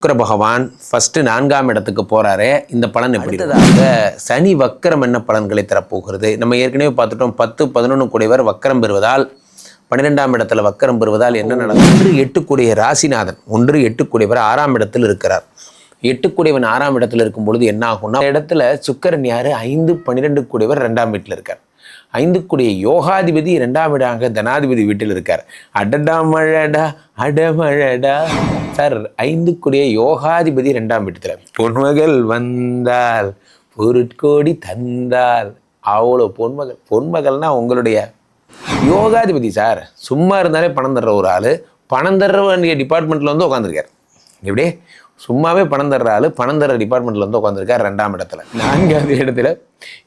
சுக்கிர பகவான் ஃபர்ஸ்ட் 4ஆம் இடத்துக்கு போறாரே, இந்த பலன் எப்படி? சனி வக்கரம் என்ன பலன்களை தரப்போகிறது? நம்ம ஏற்கனவே பார்த்துட்டோம். 10, 11 கூடியவர் வக்கரம் பெறுவதால், 12ஆம் இடத்துல வக்கரம் பெறுவதால் என்ன நடக்கும்? 1, 8 கூடிய ராசிநாதன் 1, 8 கூடியவர் 6ஆம் இடத்தில் இருக்கிறார். 8 கூடியவன் 6ஆம் இடத்துல இருக்கும் பொழுது என்ன ஆகும்னா, இடத்துல சுக்கிரன் யாரு? 5, 12 கூடியவர் 2ஆம் வீட்டில் இருக்கார். 5 கூடிய யோகாதிபதி 2ஆம் வீடாக தனாதிபதி வீட்டில் இருக்கார். அடடா மழடா அடமழடா சார். 5 கூடிய யோகாதிபதி 2ஆம் வீட்டுல பொன்மகள் வந்தால் பொருட்கோடி தந்தால், அவ்வளோ பொன்மகள்னா உங்களுடைய யோகாதிபதி சார். சும்மா இருந்தாலே பணம் தர்ற ஒரு ஆள், பணம் தர்ற வேண்டிய டிபார்ட்மெண்ட்டில் வந்து உட்காந்துருக்கார். எப்படி சும்மாவே பணம் தர்ற ஆள் பணம் தர்ற டிபார்ட்மெண்ட்டில் வந்து உட்காந்துருக்கார் 2ஆம் இடத்துல. 4ஆவது இடத்துல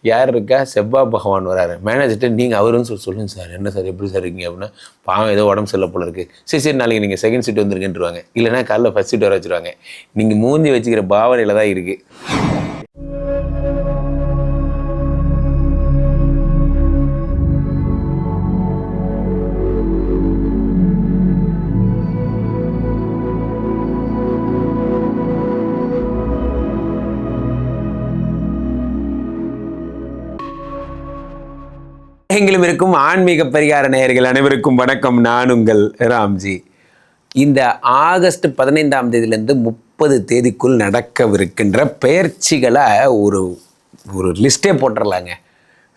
யார் இருக்கா? செவ்வாய் பகவான் வராரு. மேனேஜர்கிட்ட நீங்கள் அவருன்னு சொல்லுங்கள் சார். என்ன சார் எப்படி சார் இருக்கீங்க அப்படின்னா, பாவம் ஏதோ உடம்பு சரியில்லை போல இருக்குது. சரி நாளைக்கு நீங்கள் செகண்ட் சீட் வந்துருக்குன்றுவாங்க. இல்லைனா காலைல ஃபர்ஸ்ட் சீட் வர வச்சுருவாங்க. நீங்கள் மூஞ்சி வச்சுக்கிற பாவனையில் தான் இருக்குது. எங்கிலும் இருக்கும் ஆன்மீக பரிகார நேயர்கள் அனைவருக்கும் வணக்கம். நான் உங்கள் ராம்ஜி. இந்த ஆகஸ்ட் 15ஆம் தேதியிலேருந்து 30 தேதிக்குள் நடக்கவிருக்கின்ற பெயர்ச்சிகளை ஒரு லிஸ்டே போட்டுடலாங்க.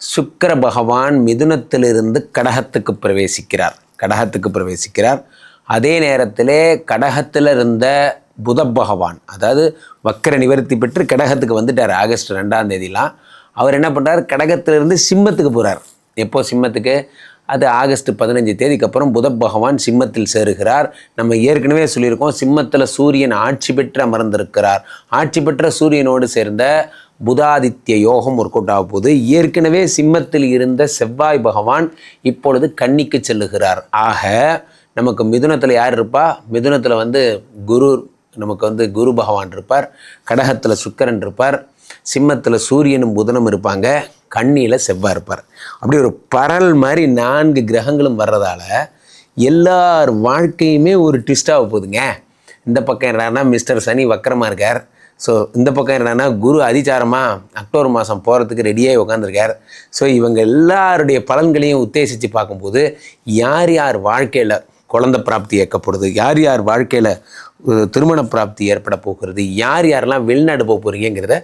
சுக்கிர பகவான் மிதுனத்திலிருந்து கடகத்துக்கு பிரவேசிக்கிறார். அதே நேரத்திலே கடகத்தில் இருந்த புத பகவான், அதாவது வக்கர நிவர்த்தி பெற்று கடகத்துக்கு வந்துட்டார். ஆகஸ்ட் 2ஆம் தேதிலாம் அவர் என்ன பண்ணுறார்? கடகத்திலிருந்து சிம்மத்துக்கு போகிறார். எப்போ சிம்மத்துக்கு? அது ஆகஸ்ட் 15 தேதிக்கு அப்புறம் புத பகவான் சிம்மத்தில் சேருகிறார். நம்ம ஏற்கனவே சொல்லியிருக்கோம், சிம்மத்தில் சூரியன் ஆட்சி பெற்று அமர்ந்திருக்கிறார். ஆட்சி பெற்ற சூரியனோடு சேர்ந்த புதாதித்ய யோகம் ஒர்க் அவுட் ஆக போகுது. ஏற்கனவே சிம்மத்தில் இருந்த செவ்வாய் பகவான் இப்பொழுது கன்னிக்கு செல்லுகிறார். ஆக நமக்கு மிதுனத்தில் யார் இருப்பா? மிதுனத்தில் நமக்கு குரு பகவான் இருப்பார். கடகத்தில் சுக்கிரன் இருப்பார். சிம்மத்தில் சூரியனும் புதனும் இருப்பாங்க. கண்ணியில் செவ்வாய் இருப்பார். அப்படி ஒரு பரல் மாதிரி 4 கிரகங்களும் வர்றதால எல்லார் வாழ்க்கையுமே ஒரு ட்விஸ்டாக போகுதுங்க. இந்த பக்கம் என்னன்னா மிஸ்டர் சனி வக்கரமாக இருக்கார். ஸோ இந்த பக்கம் என்னன்னா குரு அதிச்சாரமாக அக்டோபர் மாதம் போகிறதுக்கு ரெடியாகி உட்காந்துருக்கார். ஸோ இவங்க எல்லாருடைய பலன்களையும் உத்தேசித்து பார்க்கும்போது யார் யார் வாழ்க்கையில் குழந்தை பிராப்தி ஏற்கப்படுது, யார் யார் வாழ்க்கையில் திருமண பிராப்தி ஏற்பட போகிறது, யார் யாரெல்லாம் வெளிநாடு போக போகிறீங்கிறத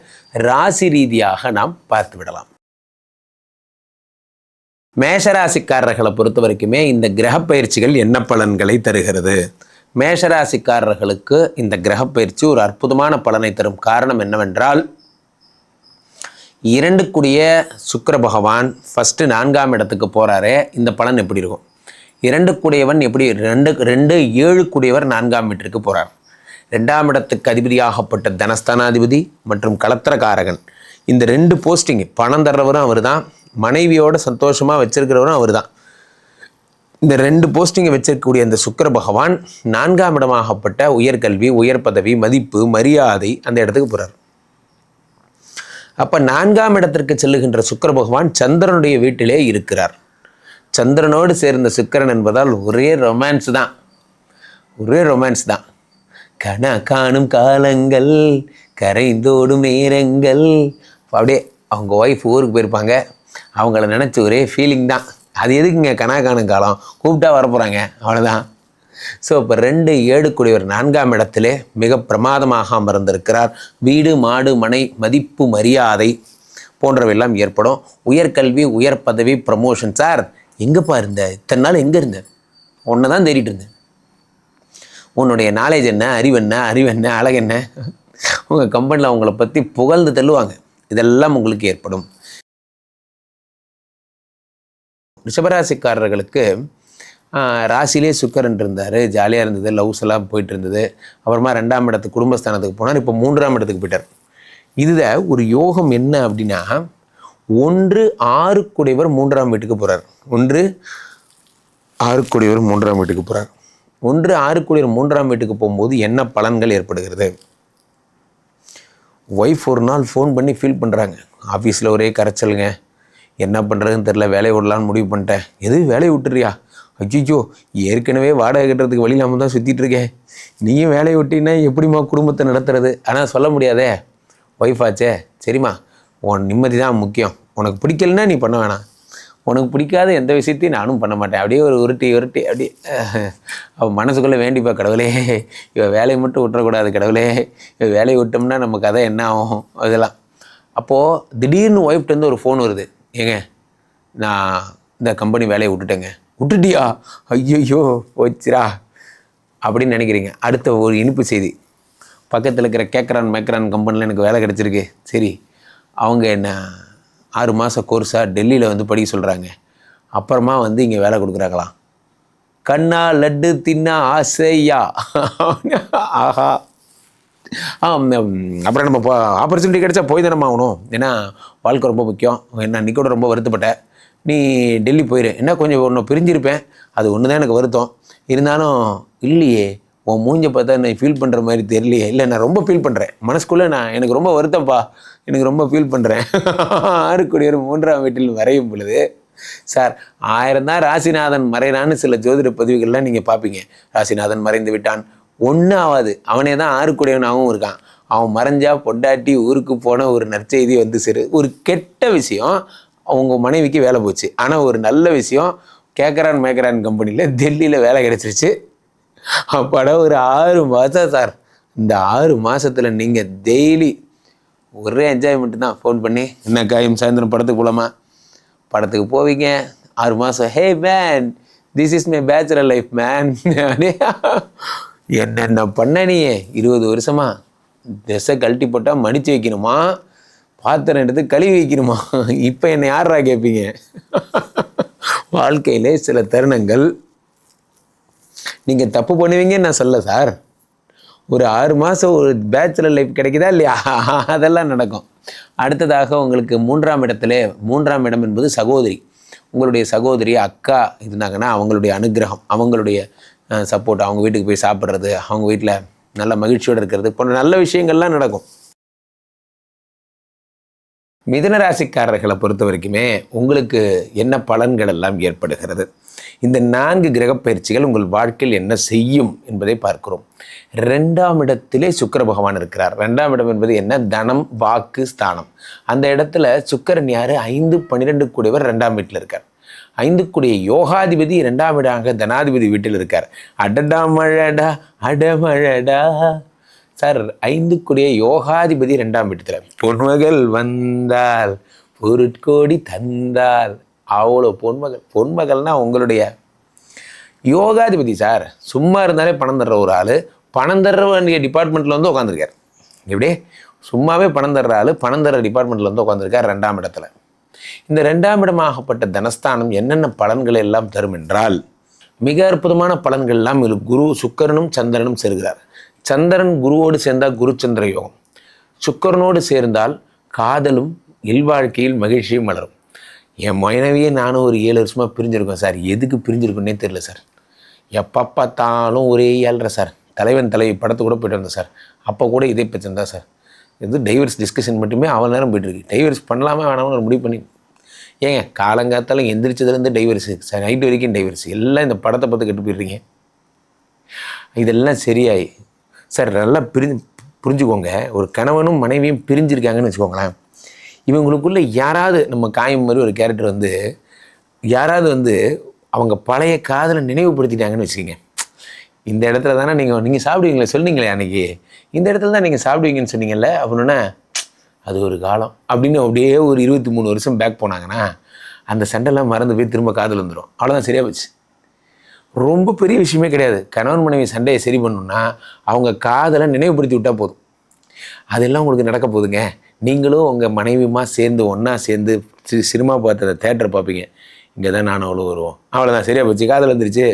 ராசி ரீதியாக நாம் பார்த்து விடலாம். மேஷராசிக்காரர்களை பொறுத்த வரைக்குமே இந்த கிரக பயிற்சிகள் என்ன பலன்களை தருகிறது? மேஷராசிக்காரர்களுக்கு இந்த கிரக பயிற்சி ஒரு அற்புதமான பலனை தரும். காரணம் என்னவென்றால், 2 கூடிய சுக்கிர பகவான் ஃபர்ஸ்ட் 4ஆம் இடத்துக்கு போகிறாரே, இந்த பலன் எப்படி இருக்கும்? 2 கூடியவன் எப்படி 2 7 கூடியவர் 4ஆம் வீட்டிற்கு போகிறார். 2ஆம் இடத்துக்கு அதிபதியாகப்பட்ட தனஸ்தானாதிபதி மற்றும் கலத்திரக்காரகன், இந்த 2 போஸ்டிங் பணம் தர்றவரும் அவர் தான், மனைவியோட சந்தோஷமாக வச்சிருக்கிறவரும் அவர் தான். இந்த 2 போஸ்டிங்கை வச்சிருக்கக்கூடிய இந்த சுக்கிர பகவான் 4ஆம் இடமாகப்பட்ட உயர்கல்வி, உயர் பதவி, மதிப்பு, மரியாதை அந்த இடத்துக்கு போகிறார். அப்போ 4ஆம் இடத்திற்கு செல்லுகின்ற சுக்கிர பகவான் சந்திரனுடைய வீட்டிலே இருக்கிறார். சந்திரனோடு சேர்ந்த சுக்கிரன் என்பதால் ஒரே ரொமான்ஸ் தான். காணும் காலங்கள் கரைந்தோடும் நேரங்கள். அப்படியே அவங்க ஒய்ஃப் ஊருக்கு போயிருப்பாங்க, அவங்கள நினச்சி ஒரே ஃபீலிங் தான். அது எதுக்குங்க காணும் காலம், கூப்பிட்டா வரப்போகிறாங்க, அவ்வளோதான். ஸோ இப்போ 2 7 கூடியவர் 4ஆம் இடத்திலே மிக பிரமாதமாக அமர்ந்திருக்கிறார். வீடு, மாடு, மனை, மதிப்பு, மரியாதை போன்றவையெல்லாம் ஏற்படும். உயர்கல்வி, உயர் பதவி, ப்ரமோஷன். சார் எங்கேப்பா இருந்த இத்தனை நாள்? எங்கே இருந்த? ஒன்றை தான் தேடிட்டு இருந்தேன். உன்னுடைய நாலேஜ் என்ன, அறிவு என்ன, அழகு என்ன, உங்கள் கம்பெனியில் அவங்கள பற்றி புகழ்ந்து தள்ளுவாங்க. இதெல்லாம் உங்களுக்கு ஏற்படும். ரிஷபராசிக்காரர்களுக்கு ராசிலே சுக்கிரன் இருந்தார், ஜாலியாக இருந்தது, லவ்ஸ் எல்லாம் போயிட்டு இருந்தது. அப்புறமா 2ஆம் இடத்துக்கு குடும்பஸ்தானத்துக்கு போனார். இப்போ 3ஆம் இடத்துக்கு போயிட்டார். இதில் ஒரு யோகம் என்ன அப்படின்னா, 1 6 கூடியவர் 3ஆம் வீட்டுக்கு போகிறார். 1 6 கூடியவர் 3ஆம் வீட்டுக்கு போகிறார். 1 6 கூடியவர் 3ஆம் வீட்டுக்கு போகும்போது என்ன பலன்கள் ஏற்படுகிறது? ஒய்ஃப் ஒரு நாள் ஃபோன் பண்ணி ஃபீல் பண்ணுறாங்க, ஆஃபீஸில் ஒரே கரைச்சலுங்க, என்ன பண்ணுறதுன்னு தெரில, வேலையை விடலான்னு முடிவு பண்ணிட்டேன். எது வேலையை விட்டுறியா? ஐயோ ஏற்கனவே வாடகை கட்டுறதுக்கு வழி இல்லாமல் தான் சுற்றிட்டு இருக்கேன், நீயும் வேலையை விட்டீங்கன்னா எப்படிம்மா குடும்பத்தை நடத்துறது? ஆனால் சொல்ல முடியாதே, ஒய்ஃப் ஆச்சே. சரிம்மா, உன் நிம்மதி தான் முக்கியம், உனக்கு பிடிக்கலன்னா நீ பண்ண வேணாம், உனக்கு பிடிக்காத எந்த விஷயத்தையும் நானும் பண்ண மாட்டேன். அப்படியே ஒரு உருட்டி அப்படியே அவன் மனசுக்குள்ளே வேண்டிப்பா, கடவுளே இவன் வேலையை மட்டும் விட்டுறக்கூடாது கடவுளே, இவன் வேலையை விட்டோம்னா நம்ம கதை என்ன ஆகும் அதெல்லாம். அப்போது திடீர்னு ஒய்ஃப்டேருந்து ஒரு ஃபோன் வருது, ஏங்க நான் இந்த கம்பெனி வேலையை விட்டுட்டேங்க. விட்டுட்டியா? ஐயோ போச்சுரா அப்படின்னு நினைக்கிறீங்க. அடுத்த ஒரு இனிப்பு செய்தி, பக்கத்தில் இருக்கிற கேக்ரான் மேக்ரான் கம்பெனியில் எனக்கு வேலை கிடச்சிருக்கு. சரி, அவங்க என்ன 6 மாத கோர்ஸாக டெல்லியில் வந்து படிக்க சொல்கிறாங்க, அப்புறமா வந்து இங்கே வேலை கொடுக்குறாங்களாம். கண்ணா லட்டு தின்னா ஆசையா, ஆஹா. அப்புறம் நம்ம ஆப்பர்ச்சுனிட்டி கிடைச்சா போய் தானே ஆகணும், ஏன்னா வாழ்க்கை ரொம்ப முக்கியம். என்ன நீ கூட ரொம்ப வருத்தப்பட்ட, நீ டெல்லி போயிரு, என்ன கொஞ்சம் ஒன்று பிரிஞ்சிருப்பேன், அது ஒன்று தான் எனக்கு வருத்தம். இருந்தாலும் இல்லையே, உன் மூஞ்ச பார்த்தா நான் ஃபீல் பண்ணுற மாதிரி தெரியலையே. இல்லை, நான் ரொம்ப ஃபீல் பண்ணுறேன் மனசுக்குள்ளே, எனக்கு ரொம்ப வருத்தம்ப்பா, எனக்கு ரொம்ப ஃபீல் பண்ணுறேன். 6 கோடியர் 3ஆம் வீட்டில் மறையும் பொழுது சார் 1000 தான் ராசிநாதன் மறைறான்னு சில ஜோதிட பதிவுகள்லாம் நீங்கள் பார்ப்பீங்க. ராசிநாதன் மறைந்து விட்டான், ஒன்றும் ஆகாது, அவனே தான் 6 கோடியவனாகவும் இருக்கான். அவன் மறைஞ்சா பொண்டாட்டி ஊருக்கு போன ஒரு நற்செய்தி வந்து சரி. ஒரு கெட்ட விஷயம் அவங்க மனைவிக்கு வேலை போச்சு, ஆனால் ஒரு நல்ல விஷயம் கேக்ரான் மேக்ரான் கம்பெனியில் டெல்லியில் வேலை கிடச்சிருச்சு. அப்பாடா ஒரு 6 மாதம் சார். இந்த 6 மாதத்தில் நீங்கள் டெய்லி ஒரே என்ஜாய்மெண்ட்டு தான். ஃபோன் பண்ணி என்ன காயும் சாயந்தரம் படத்துக்கு போகலாமா, படத்துக்கு போவீங்க. 6 மாதம் hey man this is my bachelor life man. என்னென்ன பண்ண நீ 20 வருஷமா, ட்ரெஸ்ஸை கழட்டி போட்டால் மடித்து வைக்கணுமா, பாத்திரம் எடுத்து கழுவி வைக்கணுமா, இப்போ என்னை யாரா கேட்பீங்க? வாழ்க்கையிலே சில தருணங்கள் நீங்கள் தப்பு பண்ணுவீங்கன்னு நான் சொல்ல சார். ஒரு 6 மாதம் ஒரு பேச்சுலர் லைஃப் கிடைக்குதா இல்லையா, அதெல்லாம் நடக்கும். அடுத்ததாக உங்களுக்கு 3ஆம் இடத்துல, 3ஆம் இடம் என்பது சகோதரி. உங்களுடைய சகோதரி அக்கா இருந்தாங்கன்னா அவங்களுடைய அனுகிரகம், அவங்களுடைய சப்போர்ட், அவங்க வீட்டுக்கு போய் சாப்பிட்றது, அவங்க வீட்டில் நல்ல மகிழ்ச்சியோடு இருக்கிறது போன்ற நல்ல விஷயங்கள்லாம் நடக்கும். மிதுன ராசிக்காரர்களை பொறுத்த வரைக்குமே உங்களுக்கு என்ன பலன்கள் எல்லாம் ஏற்படுகிறது, இந்த 4 கிரக பயிற்சிகள் உங்கள் வாழ்க்கையில் என்ன செய்யும் என்பதை பார்க்கிறோம். 2ஆம் இடத்திலே சுக்கிர பகவான் இருக்கிறார். 2ஆம் இடம் என்பது என்ன, தனம் வாக்கு ஸ்தானம். அந்த இடத்துல சுக்கிரன் யார், 5 12 கூடியவர் 2ஆம் வீட்டில் இருக்கார். 5 கூடிய யோகாதிபதி 2ஆம் இடாக தனாதிபதி வீட்டில் இருக்கார். அடடா மழடா அடமழடா சார். 5 கூடிய யோகாதிபதி 2ஆம் வீட்டத்தில், பொன்மகள் வந்தால் பொருட்கோடி தந்தால், அவ்வளோ பொன்மகள்னா உங்களுடைய யோகாதிபதி சார். சும்மா இருந்தாலே பணம் தர்ற ஒரு ஆள், பணம் தர்ற வேண்டிய டிபார்ட்மெண்ட்டில் வந்து உட்காந்துருக்கார். இப்படியே சும்மாவே பணம் தர்ற ஆள் பணம் தர்ற டிபார்ட்மெண்ட்டில் வந்து உட்காந்துருக்கார் 2ஆம் இடத்துல. இந்த 2ஆம் இடமாகப்பட்ட தனஸ்தானம் என்னென்ன பலன்களை எல்லாம் தரும் என்றால், மிக அற்புதமான பலன்கள் எல்லாம் குரு சுக்கிரனும் சந்திரனும் சேர்கிறார். சந்திரன் குருவோடு சேர்ந்தால் குரு சந்திர யோகம், சுக்கிரனோடு சேர்ந்தால் காதலும் இல்வாழ்க்கையில் மகிழ்ச்சியும் வளரும். என் மனைவியே நானும் ஒரு 7 வருஷமாக பிரிஞ்சிருக்கோம் சார். எதுக்கு பிரிஞ்சிருக்குன்னே தெரியல சார். எப்போ பார்த்தாலும் ஒரே ஏழ்ற சார். தலைவன் தலைவி படத்து கூட போய்ட்டு வந்தேன் சார். அப்போ கூட இதே பிரச்சனை தான் சார். இது டைவர்ஸ் டிஸ்கஷன் மட்டுமே அவ்வளோ நேரம் போய்ட்டுருக்கு. டைவர்ஸ் பண்ணலாமா வேணாமல் ஒரு முடிவு பண்ணி, ஏங்க காலங்காத்தால எந்திரிச்சதுலேருந்து டைவர்ஸு சார், நைட்டு வரைக்கும் டைவர்ஸ், எல்லாம் இந்த படத்தை பார்த்து கெட்டு போயிடுறீங்க. இதெல்லாம் சரியாயி சார் நல்லா புரிஞ்சுக்கோங்க. ஒரு கணவனும் மனைவியும் பிரிஞ்சிருக்காங்கன்னு வச்சுக்கோங்களேன், இவங்களுக்குள்ளே யாராவது நம்ம காயம் மாதிரி ஒரு கேரக்டர் வந்து யாராவது வந்து அவங்க பழைய காதலை நினைவுபடுத்திட்டாங்கன்னு வச்சுக்கோங்க. இந்த இடத்துல தானே நீங்கள் சாப்பிடுவீங்களே சொன்னீங்களே அன்றைக்கி, இந்த இடத்துல தான் நீங்கள் சாப்பிடுவீங்கன்னு சொன்னீங்கல்ல அப்படின்னா, அது ஒரு காலம் அப்படின்னு அப்படியே ஒரு 23 வருஷம் பேக் போனாங்கன்னா அந்த சண்டைலாம் மறந்து போய் திரும்ப காதல் வந்துடும். அவ்வளோதான், சரியாக போச்சு. ரொம்ப பெரிய விஷயமே கிடையாது. கணவன் மனைவி சண்டையை சரி பண்ணணுன்னா அவங்க காதலை நினைவுபடுத்தி விட்டால் போதும். அதெல்லாம் உங்களுக்கு நடக்க போகுதுங்க. நீங்களும் உங்கள் மனைவியுமா சேர்ந்து ஒன்றா சேர்ந்து சினிமா பார்த்து தேட்டரை பார்ப்பீங்க. இங்கே தான் நானும் அவ்வளோ வருவோம். அவ்வளோதான், சரியாக போச்சு, காதல் வந்துருச்சு.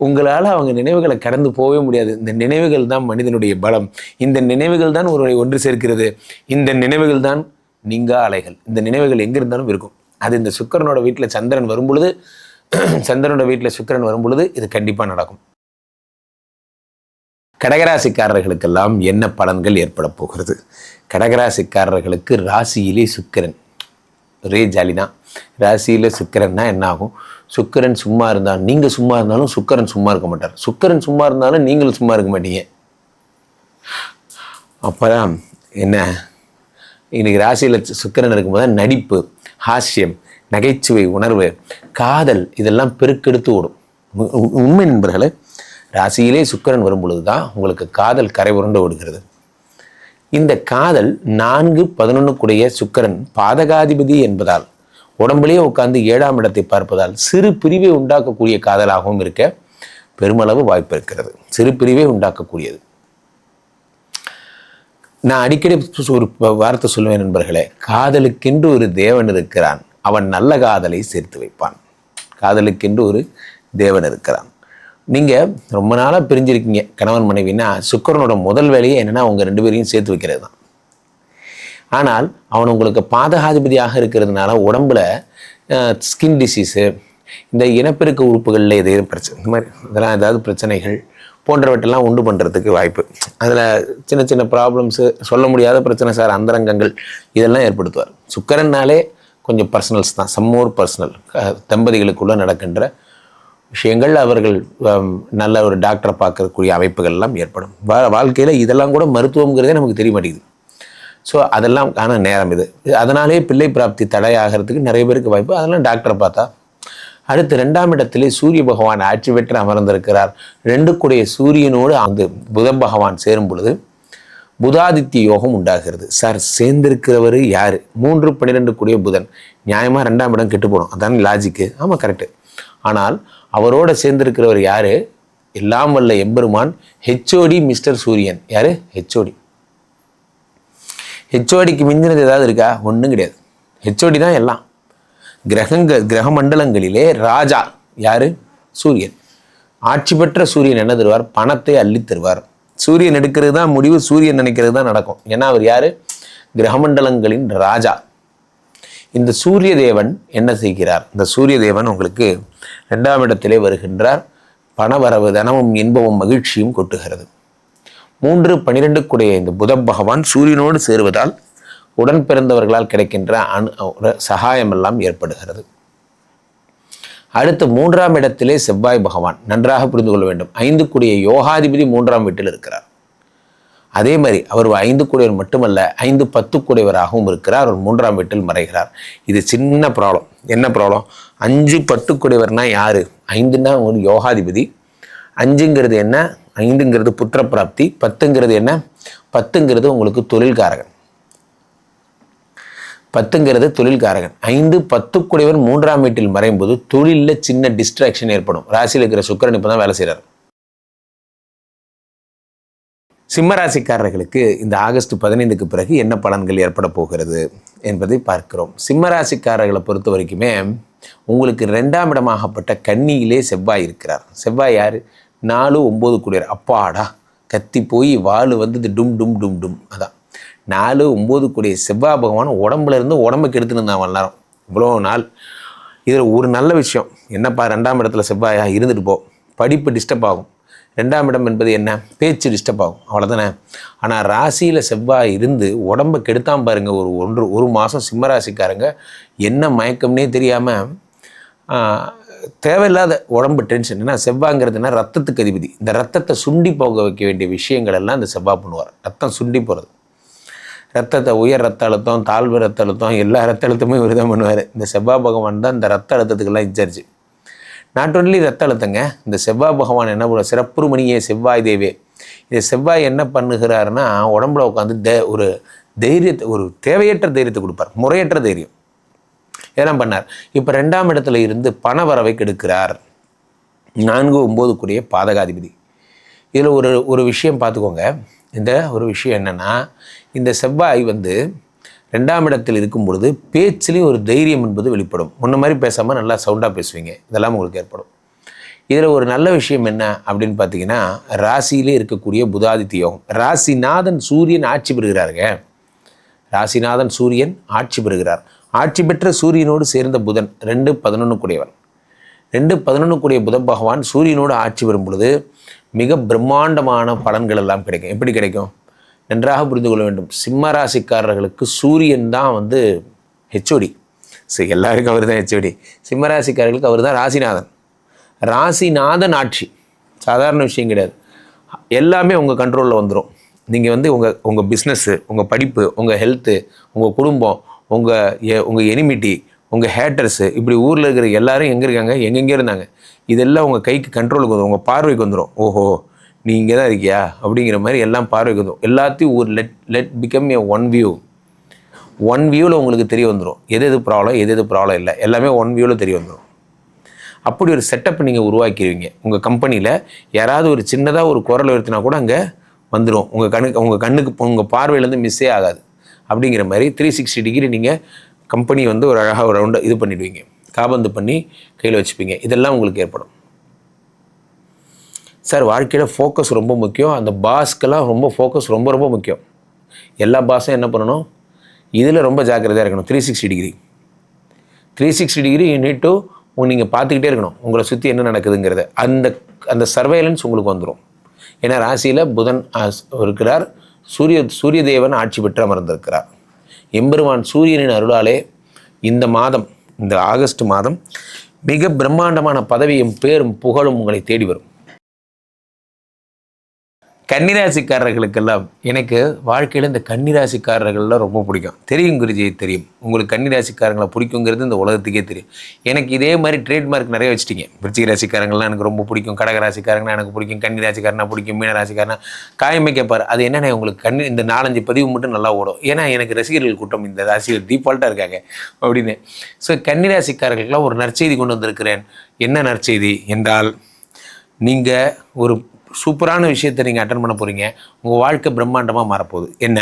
உங்களால் அவங்க நினைவுகளை கடந்து போகவே முடியாது. இந்த நினைவுகள் தான் மனிதனுடைய பலம். இந்த நினைவுகள் தான் ஒருவரை ஒன்று சேர்க்கிறது. இந்த நினைவுகள் தான் நீங்கா அலைகள். இந்த நினைவுகள் எங்கே இருந்தாலும் இருக்கும். அது இந்த சுக்கிரனோட வீட்டில் சந்திரன் வரும் பொழுது, சந்திரனோட வீட்டில் சுக்கிரன் வரும் பொழுது இது கண்டிப்பாக நடக்கும். கடகராசிக்காரர்களுக்கெல்லாம் என்ன பலன்கள் ஏற்பட போகிறது? கடகராசிக்காரர்களுக்கு ராசியிலே சுக்கிரன், ஒரே ஜாலி தான். ராசியில் சுக்கிரன்னா என்ன ஆகும்? சுக்கிரன் சும்மா இருந்தாலும், நீங்கள் சும்மா இருந்தாலும் சுக்கிரன் சும்மா இருக்க மாட்டார். சுக்கிரன் சும்மா இருந்தாலும் நீங்களும் சும்மா இருக்க மாட்டீங்க. அப்போதான் என்ன, இன்னைக்கு ராசியில் சுக்கிரன் இருக்கும்போது நடிப்பு, ஹாஸ்யம், நகைச்சுவை உணர்வு, காதல் இதெல்லாம் பெருக்கெடுத்து ஓடும். உண்மை நண்பர்களே, ராசியிலே சுக்கிரன் வரும் பொழுது தான் உங்களுக்கு காதல் கரை புரண்டு ஓடுகிறது. இந்த காதல் 4-11 சுக்கிரன் பாதகாதிபதி என்பதால், உடம்புலேயே உட்கார்ந்து 7ஆம் இடத்தை பார்ப்பதால் சிறு பிரிவை உண்டாக்கக்கூடிய காதலாகவும் இருக்க பெருமளவு வாய்ப்பு இருக்கிறது. சிறு பிரிவை உண்டாக்கக்கூடியது. நான் அடிக்கடி ஒரு வார்த்தை சொல்லுவேன் நண்பர்களே, காதலுக்கென்று ஒரு தேவன் இருக்கிறான், அவன் நல்ல காதலை சேர்த்து வைப்பான். காதலுக்கென்று ஒரு தேவன் இருக்கிறான். நீங்கள் ரொம்ப நாளாக பிரிஞ்சிருக்கீங்க கணவன் மனைவினா, சுக்கிரனோட முதல் வேலையே என்னென்னா அவங்க 2 பேரையும் சேர்த்து வைக்கிறது தான். ஆனால் அவன் உங்களுக்கு பாதகாதிபதியாக இருக்கிறதுனால உடம்புல ஸ்கின் டிசீஸு, இந்த இனப்பெருக்க உறுப்புகளில் எதையும் பிரச்சனை, இந்த மாதிரி இதெல்லாம் ஏதாவது பிரச்சனைகள் போன்றவற்றெல்லாம் உண்டு பண்ணுறதுக்கு வாய்ப்பு. அதில் சின்ன சின்ன ப்ராப்ளம்ஸு, சொல்ல முடியாத பிரச்சனை சார், அந்தரங்கங்கள் இதெல்லாம் ஏற்படுத்துவார். சுக்கிரன்னாலே கொஞ்சம் பர்சனல்ஸ் தான், சம்மோர் பர்சனல். தம்பதிகளுக்குள்ளே நடக்கின்ற விஷயங்கள், அவர்கள் நல்ல ஒரு டாக்டரை பார்க்கக்கூடிய அமைப்புகள் எல்லாம் ஏற்படும். வாழ்க்கையில் இதெல்லாம் கூட மருத்துவங்கிறதே நமக்கு தெரிய மாட்டேங்குது. ஸோ அதெல்லாம் காண நேரம் இது. அதனாலே பிள்ளை பிராப்தி தடையாகிறதுக்கு நிறைய பேருக்கு வாய்ப்பு. அதெல்லாம் டாக்டரை பார்த்தா. அடுத்து 2ஆம் இடத்திலே சூரிய பகவான் ஆட்சி பெற்று அமர்ந்திருக்கிறார். 2 சூரியனோடு அந்த புத பகவான் சேரும் பொழுது புதாதித்ய யோகம் உண்டாகிறது. சார், சேர்ந்திருக்கிறவர் யார்? 3-12 புதன். நியாயமாக 2ஆம் இடம் கெட்டு போகணும், அதான் லாஜிக்கு. ஆமாம், கரெக்டு. ஆனால் அவரோட சேர்ந்திருக்கிறவர் யார்? எல்லாம் வல்ல எம்பெருமான் ஹெச்ஓடி மிஸ்டர் சூரியன். யார்? ஹெச்ஓடி. ஹெச்ஓடிக்கு மிஞ்சினது ஏதாவது இருக்கா? ஒன்றும் கிடையாது. ஹெச்ஓடி தான் எல்லாம். கிரக மண்டலங்களிலே ராஜா யார்? சூரியன். ஆட்சி பெற்ற சூரியன் என்ன தருவார்? பணத்தை அள்ளி தருவார். சூரியன் எடுக்கிறது தான் முடிவு, சூரியன் நினைக்கிறது தான் நடக்கும். ஏன்னா அவர் யார்? கிரகமண்டலங்களின் ராஜா. இந்த சூரிய தேவன் என்ன செய்கிறார்? இந்த சூரிய தேவன் உங்களுக்கு 2ஆம் இடத்திலே வருகின்றார். பணவரவு, தனமும் இன்பமும் மகிழ்ச்சியும் கொட்டுகிறது. 3-12 இந்த புத பகவான் சூரியனோடு சேருவதால் உடன் பிறந்தவர்களால் கிடைக்கின்ற சகாயமெல்லாம் ஏற்படுகிறது. அடுத்து 3ஆம் இடத்திலே செவ்வாய் பகவான். நன்றாக புரிந்து கொள்ள வேண்டும். 5 யோகாதிபதி 3ஆம் வீட்டில் இருக்கிறார். அதே மாதிரி அவர் 5 மட்டுமல்ல, 5-10 இருக்கிறார். அவர் 3ஆம் வீட்டில் மறைகிறார். இது சின்ன ப்ராப்ளம். என்ன ப்ராப்ளம்? 5-10 யாரு? 5ன்னா ஒரு யோகாதிபதி. 5ங்கிறது என்ன? 5ங்கிறது புத்திர பிராப்தி. 10ங்கிறது என்ன? 10ங்கிறது உங்களுக்கு தொழில்காரகன். 10ங்கிறது தொழில்காரகன். 5-10 3ஆம் வீட்டில் மறையும் போது தொழிலில் சின்ன டிஸ்ட்ராக்ஷன் ஏற்படும். ராசியில் இருக்கிற சுக்கிரன் இப்போ தான் வேலை செய்கிறார். சிம்மராசிக்காரர்களுக்கு இந்த ஆகஸ்ட் 15க்கு பிறகு என்ன பலன்கள் ஏற்பட போகிறது என்பதை பார்க்கிறோம். சிம்மராசிக்காரர்களை பொறுத்த வரைக்குமே உங்களுக்கு 2ஆம் இடமாகப்பட்ட கன்னியிலே செவ்வாய் இருக்கிறார். செவ்வாய் யார்? 4-9 அப்பாடா, கத்தி போய் வாள் வந்தது டும் டும் டும் டும். அதான் 4-9 செவ்வாய் பகவான் உடம்புல இருந்து உடம்புக்கு எடுத்துன்னு இருந்தான் எல்லாரும் இவ்வளோ நாள். இதில் ஒரு நல்ல விஷயம் என்னப்பா, 2ஆம் இடத்துல செவ்வாயா இருந்துட்டு போ, படிப்பு டிஸ்டர்ப் ஆகும். 2ஆம் இடம் என்பது என்ன? பேச்சு டிஸ்டர்ப் ஆகும், அவ்வளோதானே. ஆனால் ராசியில் செவ்வாய் இருந்து உடம்பை கெடுத்தாம பாருங்க. ஒரு மாதம் சிம்மராசிக்காரங்க என்ன மயக்கம்னே தெரியாமல் தேவையில்லாத உடம்பு டென்ஷன். ஏன்னா செவ்வாய்ங்கிறதுனா ரத்தத்துக்கு அதிபதி. இந்த ரத்தத்தை சுண்டி போக வைக்க வேண்டிய விஷயங்கள் எல்லாம் இந்த செவ்வாய் பண்ணுவார். ரத்தம் சுண்டி போகிறது, ரத்தத்தை உயர் ரத்த அழுத்தம், தாழ்வு ரத்த அழுத்தம், எல்லா ரத்த அழுத்தமும் இவர் தான் பண்ணுவார். இந்த செவ்வாய் பகவான் தான் இந்த ரத்த அழுத்தத்துக்கெல்லாம் இன்சார்ஜ். நாட் ஒன்லி ரத்த அழுத்தங்க, இந்த செவ்வாய் பகவான் என்ன பண்ணுவார்? சிறப்புமணியே செவ்வாய் தேவே. இந்த செவ்வாய் என்ன பண்ணுகிறாருன்னா உடம்புல உட்காந்து ஒரு தைரியத்தை, ஒரு தேவையற்ற தைரியத்தை கொடுப்பார், முறையற்ற தைரியம். இதெல்லாம் பண்ணார். இப்போ 2ஆம் இடத்துல இருந்து பண வரவை கெடுக்கிறார். 4-9 பாதகாதிபதி. இதில் ஒரு விஷயம் பார்த்துக்கோங்க. இந்த ஒரு விஷயம் என்னென்னா, இந்த செவ்வாய் 2ஆம் இடத்தில் இருக்கும் பொழுது பேச்சிலையும் ஒரு தைரியம் என்பது வெளிப்படும். முன்ன மாதிரி பேசாமல் நல்லா சவுண்டாக பேசுவீங்க. இதெல்லாம் உங்களுக்கு ஏற்படும். இதில் ஒரு நல்ல விஷயம் என்ன அப்படின்னு பார்த்தீங்கன்னா, ராசியிலே இருக்கக்கூடிய புதாதித்ய யோகம். ராசிநாதன் சூரியன் ஆட்சி பெறுகிறாருங்க. ராசிநாதன் சூரியன் ஆட்சி பெறுகிறார். ஆட்சி பெற்ற சூரியனோடு சேர்ந்த புதன் 2-11 2-11 புத பகவான் சூரியனோடு ஆட்சி பெறும் பொழுது மிக பிரம்மாண்டமான பலன்கள் எல்லாம் கிடைக்கும். எப்படி கிடைக்கும்? நன்றாக புரிந்து கொள்ள வேண்டும். சிம்ம ராசிக்காரர்களுக்கு சூரியன் தான் ஹெச்ஓடி. ஸோ எல்லாருக்கும் அவர் தான் ஹெச்ஓடி. சிம்மராசிக்காரர்களுக்கு அவர் தான் ராசிநாதன். ராசிநாதன் ஆட்சி சாதாரண விஷயம் கிடையாது. எல்லாமே உங்கள் கண்ட்ரோலில் வந்துடும். நீங்கள் வந்து உங்கள் பிஸ்னஸ்ஸு, உங்கள் படிப்பு, உங்கள் ஹெல்த்து, உங்கள் குடும்பம், உங்கள் எனிமிட்டி, உங்கள் ஹேட்டர்ஸு, இப்படி ஊரில் இருக்கிற எல்லோரும் எங்கே இருக்காங்க, எங்கெங்கே இருந்தாங்க, இதெல்லாம் உங்கள் கைக்கு கண்ட்ரோலுக்கு வந்துடும், உங்கள் பார்வைக்கு வந்துடும். ஓஹோ நீ இங்கே தான் இருக்கியா அப்படிங்கிற மாதிரி எல்லாம் பார்வைக்கு வந்துடும். எல்லாத்தையும் ஒரு லெட் பிகம் ஏ ஒன் வியூவில் உங்களுக்கு தெரிய வந்துடும். எது ப்ராப்ளம் இல்லை, எல்லாமே ஒன் வியூவில் தெரிய வந்துடும். அப்படி ஒரு செட்டப் நீங்கள் உருவாக்கிடுவீங்க. உங்கள் கம்பெனியில் யாராவது ஒரு சின்னதாக ஒரு குரல் உயர்த்தினா கூட அங்கே வந்துடும். உங்கள் கண்ணுக்கு உங்கள் பார்வையிலேருந்து மிஸ்ஸே ஆகாது. அப்படிங்கிற மாதிரி 360 டிகிரி நீங்கள் கம்பெனி வந்து ஒரு அழகாக ஒரு ரவுண்டை இது பண்ணிவிடுவீங்க, காபந்து பண்ணி கையில் வச்சுப்பீங்க. இதெல்லாம் உங்களுக்கு ஏற்படும். சார் வாழ்க்கையில் ஃபோக்கஸ் ரொம்ப முக்கியம். அந்த பாஸ்க்கெல்லாம் ஃபோக்கஸ் ரொம்ப ரொம்ப முக்கியம். எல்லா பாஸும் என்ன பண்ணணும், இதில் ரொம்ப ஜாக்கிரதையாக இருக்கணும். 360 டிகிரி யூ நீட் டு நீங்கள் பார்த்துக்கிட்டே இருக்கணும் உங்களை சுற்றி என்ன நடக்குதுங்கிறத. அந்த சர்வேலன்ஸ் உங்களுக்கு வந்துடும். ஏன்னா ராசியில் புதன் இருக்கிறார், சூரிய தேவன் ஆட்சி பெற்று அமர்ந்திருக்கிறார். எம்பெருமான் சூரியனின் அருளாலே இந்த ஆகஸ்ட் மாதம் மிக பிரம்மாண்டமான பதவியும் பேரும் புகழும் உங்களை தேடி வரும். கன்னிராசிக்காரர்களுக்கெல்லாம் எனக்கு வாழ்க்கையில் இந்த கன்னிராசிக்காரர்கள்லாம் ரொம்ப பிடிக்கும். தெரியும் குருஜி, தெரியும் உங்களுக்கு கன்னிராசிக்காரங்களை பிடிக்குங்கிறது இந்த உலகத்துக்கே தெரியும். எனக்கு இதே மாதிரி ட்ரேட்மார்க் நிறைய வச்சுட்டிங்க. விருச்சிக ராசிக்காரங்களாம் எனக்கு ரொம்ப பிடிக்கும், கடகராசிக்காரங்களாம் எனக்கு பிடிக்கும், கன்னிராசிக்காரனா பிடிக்கும், மீனராசிக்காரனா காயமே கேட்பார். அது என்னென்ன உங்களுக்கு இந்த 4-5 பதிவு மட்டும் நல்லா ஓடும். ஏன்னா எனக்கு ரசிகர்கள் கூட்டம் இந்த ராசிகள் டீஃபால்ட்டாக இருக்காங்க அப்படின்னு. ஸோ கன்னிராசிக்காரர்களுக்கெல்லாம் ஒரு நற்செய்தி கொண்டு வந்திருக்கிறேன். என்ன நற்செய்தி என்றால், நீங்கள் ஒரு சூப்பரான விஷயத்தை நீங்கள் அட்டன் பண்ண போகிறீங்க. உங்கள் வாழ்க்கை பிரம்மாண்டமாக மாறப்போகுது. என்ன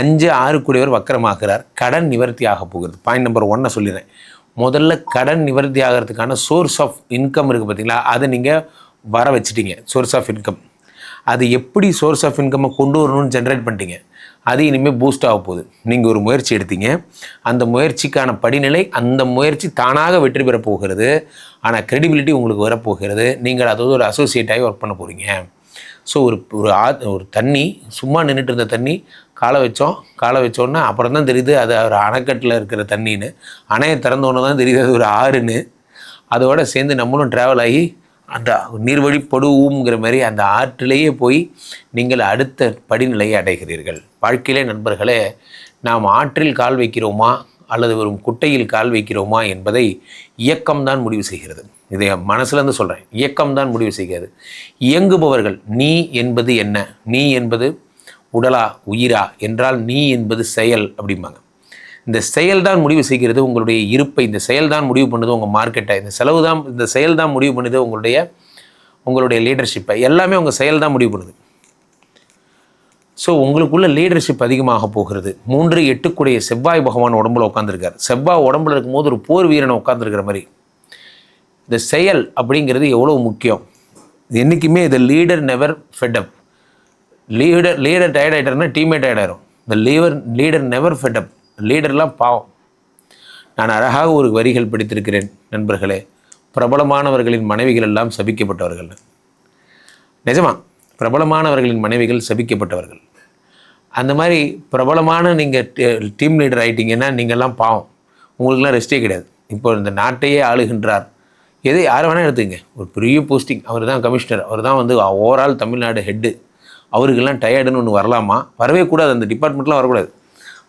5-6 கூடியவர் வக்கரமாகிறார். கடன் நிவர்த்தி ஆக போகிறது. பாயிண்ட் நம்பர் 1 சொல்லிடுறேன். முதல்ல கடன் நிவர்த்தி ஆகிறதுக்கான சோர்ஸ் ஆஃப் இன்கம் இருக்குது பார்த்தீங்களா, அதை நீங்கள் வர வச்சுட்டீங்க. சோர்ஸ் ஆஃப் இன்கம், அது எப்படி சோர்ஸ் ஆஃப் இன்கம்மை கொண்டு வரணும்னு ஜென்ரேட் பண்ணிட்டீங்க. அது இனிமேல் பூஸ்ட் ஆக போகுது. நீங்கள் ஒரு முயற்சி எடுத்தீங்க, அந்த முயற்சிக்கான படிநிலை, அந்த முயற்சி தானாக வெற்றி பெற போகிறது. ஆனால் க்ரெடிபிலிட்டி உங்களுக்கு வரப்போகிறது. நீங்கள் அதோடு ஒரு அசோசியேட்டாகி ஒர்க் பண்ண போகிறீங்க. ஸோ ஒரு தண்ணி சும்மா நின்றுட்டு இருந்த தண்ணி காலை வச்சோன்னா அப்புறம் தான் தெரியுது அது ஒரு அணைக்கட்டில் இருக்கிற தண்ணின்னு. அணையை திறந்தோன்னு தான் தெரியுது அது ஒரு ஆறுன்னு. அதோடு சேர்ந்து நம்மளும் ட்ராவல் ஆகி அந்த நீர்வழிப்படுவோங்கிற மாதிரி அந்த ஆற்றிலேயே போய் நீங்கள் அடுத்த படிநிலையை அடைகிறீர்கள். வாழ்க்கையிலே நண்பர்களே, நாம் ஆற்றில் கால் வைக்கிறோமா அல்லது வெறும் குட்டையில் கால் வைக்கிறோமா என்பதை இயக்கம்தான் முடிவு செய்கிறது. இதை மனசுலேருந்து சொல்கிறேன், இயக்கம்தான் முடிவு செய்கிறது. இயங்குபவர்கள் நீ என்பது என்ன, நீ என்பது உடலா உயிரா என்றால் நீ என்பது செயல் அப்படிம்பாங்க. இந்த செயல் தான் முடிவு செய்கிறது உங்களுடைய இருப்பை. இந்த செயல் தான் முடிவு பண்ணுது உங்கள் மார்க்கெட்டை. இந்த செயல் தான் முடிவு பண்ணுது உங்களுடைய லீடர்ஷிப்பை. எல்லாமே உங்கள் செயல் தான் முடிவு பண்ணுது. ஸோ உங்களுக்குள்ள லீடர்ஷிப் அதிகமாக போகிறது. 3-8 செவ்வாய் பகவான் உடம்புல உட்காந்துருக்கார். செவ்வாய் உடம்புல இருக்கும்போது ஒரு போர் வீரனை உட்காந்துருக்கிற மாதிரி. இந்த செயல் அப்படிங்கிறது எவ்வளோ முக்கியம். என்றைக்குமே இந்த leader never fed up. Leader tired ஆகிட்டாருன்னா டீமே டயர்ட் ஆகிடும். இந்த லீடர் நெவர் ஃபெட்டப். லீடர்லாம் பாவம். நான் அழகாக ஒரு வரிகள் படித்திருக்கிறேன் நண்பர்களே. பிரபலமானவர்களின் மனைவிகள் எல்லாம் சபிக்கப்பட்டவர்கள். நிஜமா, பிரபலமானவர்களின் மனைவிகள் சபிக்கப்பட்டவர்கள். அந்த மாதிரி பிரபலமான நீங்கள் டீம் லீடர் ஆகிட்டீங்கன்னா நீங்கள்லாம் பாவம், உங்களுக்குலாம் ரெஸ்ட்டே கிடையாது. இப்போ இந்த நாட்டையே ஆளுகின்றார். யாரை வேணால் எடுத்துங்க, ஒரு பெரிய போஸ்டிங், அவர் தான் கமிஷனர், அவர் தான் வந்து ஓவரால் தமிழ்நாடு ஹெட்டு. அவருக்கெல்லாம் டயர்டுன்னு ஒன்று வரலாமா? வரவே கூடாது. அந்த டிபார்ட்மெண்ட்லாம் வரக்கூடாது.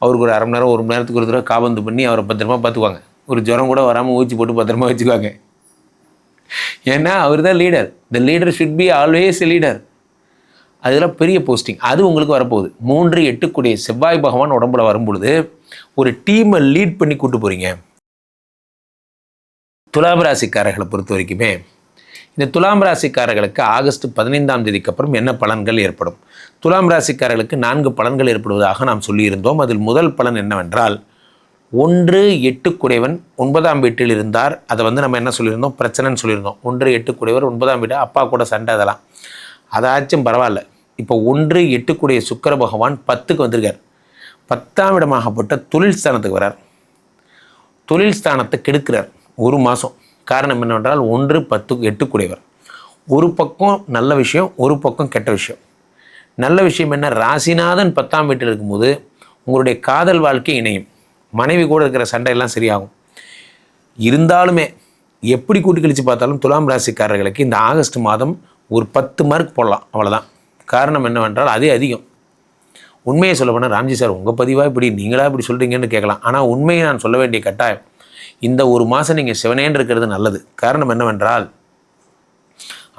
அவருக்கு ஒரு 1/2 மணி நேரம் 1 மணி நேரத்துக்கு ஒரு தடவை காபந்து பண்ணி அவரை பத்திரமா பார்த்துக்குவாங்க. ஒரு ஜுரம் கூட வராமல் ஊற்றி போட்டு பத்திரமா வச்சுக்குவாங்க. ஏன்னா அவர் தான் leader. The leader should be always a leader. அதெல்லாம் பெரிய போஸ்டிங். அது உங்களுக்கு வரப்போகுது. 3-8 செவ்வாய் பகவான் உடம்புல வரும்பொழுது ஒரு டீமை லீட் பண்ணி கூட்டு போகிறீங்க. துலாம் ராசிக்காரர்களை பொறுத்த வரைக்குமே இந்த துலாம் ராசிக்காரர்களுக்கு ஆகஸ்ட் 15ஆம் தேதிக்கு அப்புறம் என்ன பலன்கள் ஏற்படும்? துலாம் ராசிக்காரர்களுக்கு 4 பலன்கள் ஏற்படுவதாக நாம் சொல்லியிருந்தோம். அதில் முதல் பலன் என்னவென்றால், 1-8 9ஆம் வீட்டில் இருந்தார். அதை வந்து நம்ம என்ன சொல்லியிருந்தோம், பிரச்சனைன்னு சொல்லியிருந்தோம். 1-8 9ஆம் வீடு, அப்பா கூட சண்டை, அதெல்லாம் அதாச்சும் பரவாயில்ல. இப்போ 1-8 சுக்கிர பகவான் 10க்கு வந்திருக்கார். 10ஆம் இடமாகப்பட்ட தொழில் ஸ்தானத்துக்கு வரார். தொழில் ஸ்தானத்தை கெடுக்கிறார் 1 மாதம். காரணம் என்னவென்றால் 1-10 ஒரு பக்கம் நல்ல விஷயம், ஒரு பக்கம் கெட்ட விஷயம். நல்ல விஷயம் என்ன, ராசிநாதன் 10ஆம் வீட்டில் இருக்கும்போது உங்களுடைய காதல் வாழ்க்கை இணையும். மனைவி கூட இருக்கிற சண்டையெல்லாம் சரியாகும். இருந்தாலுமே எப்படி கூட்டி கழித்து பார்த்தாலும் துலாம் ராசிக்காரர்களுக்கு இந்த ஆகஸ்ட் மாதம் ஒரு 10 மார்க் போடலாம், அவ்வளோதான். காரணம் என்னவென்றால் அதே அதிகம். உண்மையை சொல்ல போனால், ராம்ஜி சார் உங்கள் பதிவாக இப்படி நீங்களாக இப்படி சொல்கிறீங்கன்னு கேட்கலாம். ஆனால் உண்மையை நான் சொல்ல வேண்டிய கட்டாயம். இந்த ஒரு மாதம் நீங்கள் சிவனேன்னு இருக்கிறது நல்லது. காரணம் என்னவென்றால்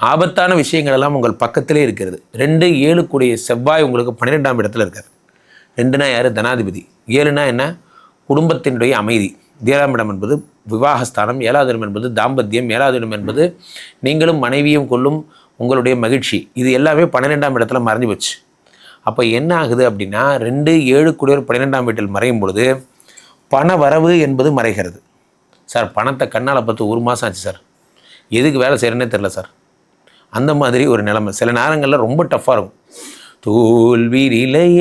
ஆபத்தான விஷயங்கள் எல்லாம் உங்கள் பக்கத்திலே இருக்கிறது. 2-7 கூடிய செவ்வாய் உங்களுக்கு 12ஆம் இடத்துல இருக்கார். 2னா யார்? தனாதிபதி. 7னா என்ன? குடும்பத்தினுடைய அமைதி. 7ஆம் இடம் என்பது விவாகஸ்தானம், 7வது இடம் என்பது தாம்பத்தியம், 7வது இடம் என்பது நீங்களும் மனைவியும் கொள்ளும் உங்களுடைய மகிழ்ச்சி. இது எல்லாமே 12ஆம் இடத்துல மறைஞ்சு போச்சு. அப்போ என்ன ஆகுது அப்படின்னா 2-7 கூடியவர் 12ஆம் வீட்டில் மறையும் பொழுது பண வரவு என்பது மறைகிறது. சார் பணத்தை கண்ணால் பார்த்து 1 மாதம் ஆச்சு சார், எதுக்கு வேலை செய்கிறேன்னே தெரில சார். அந்த மாதிரி ஒரு நிலைமை சில நேரங்களில் ரொம்ப டஃப்பாக இருக்கும். தோல்வி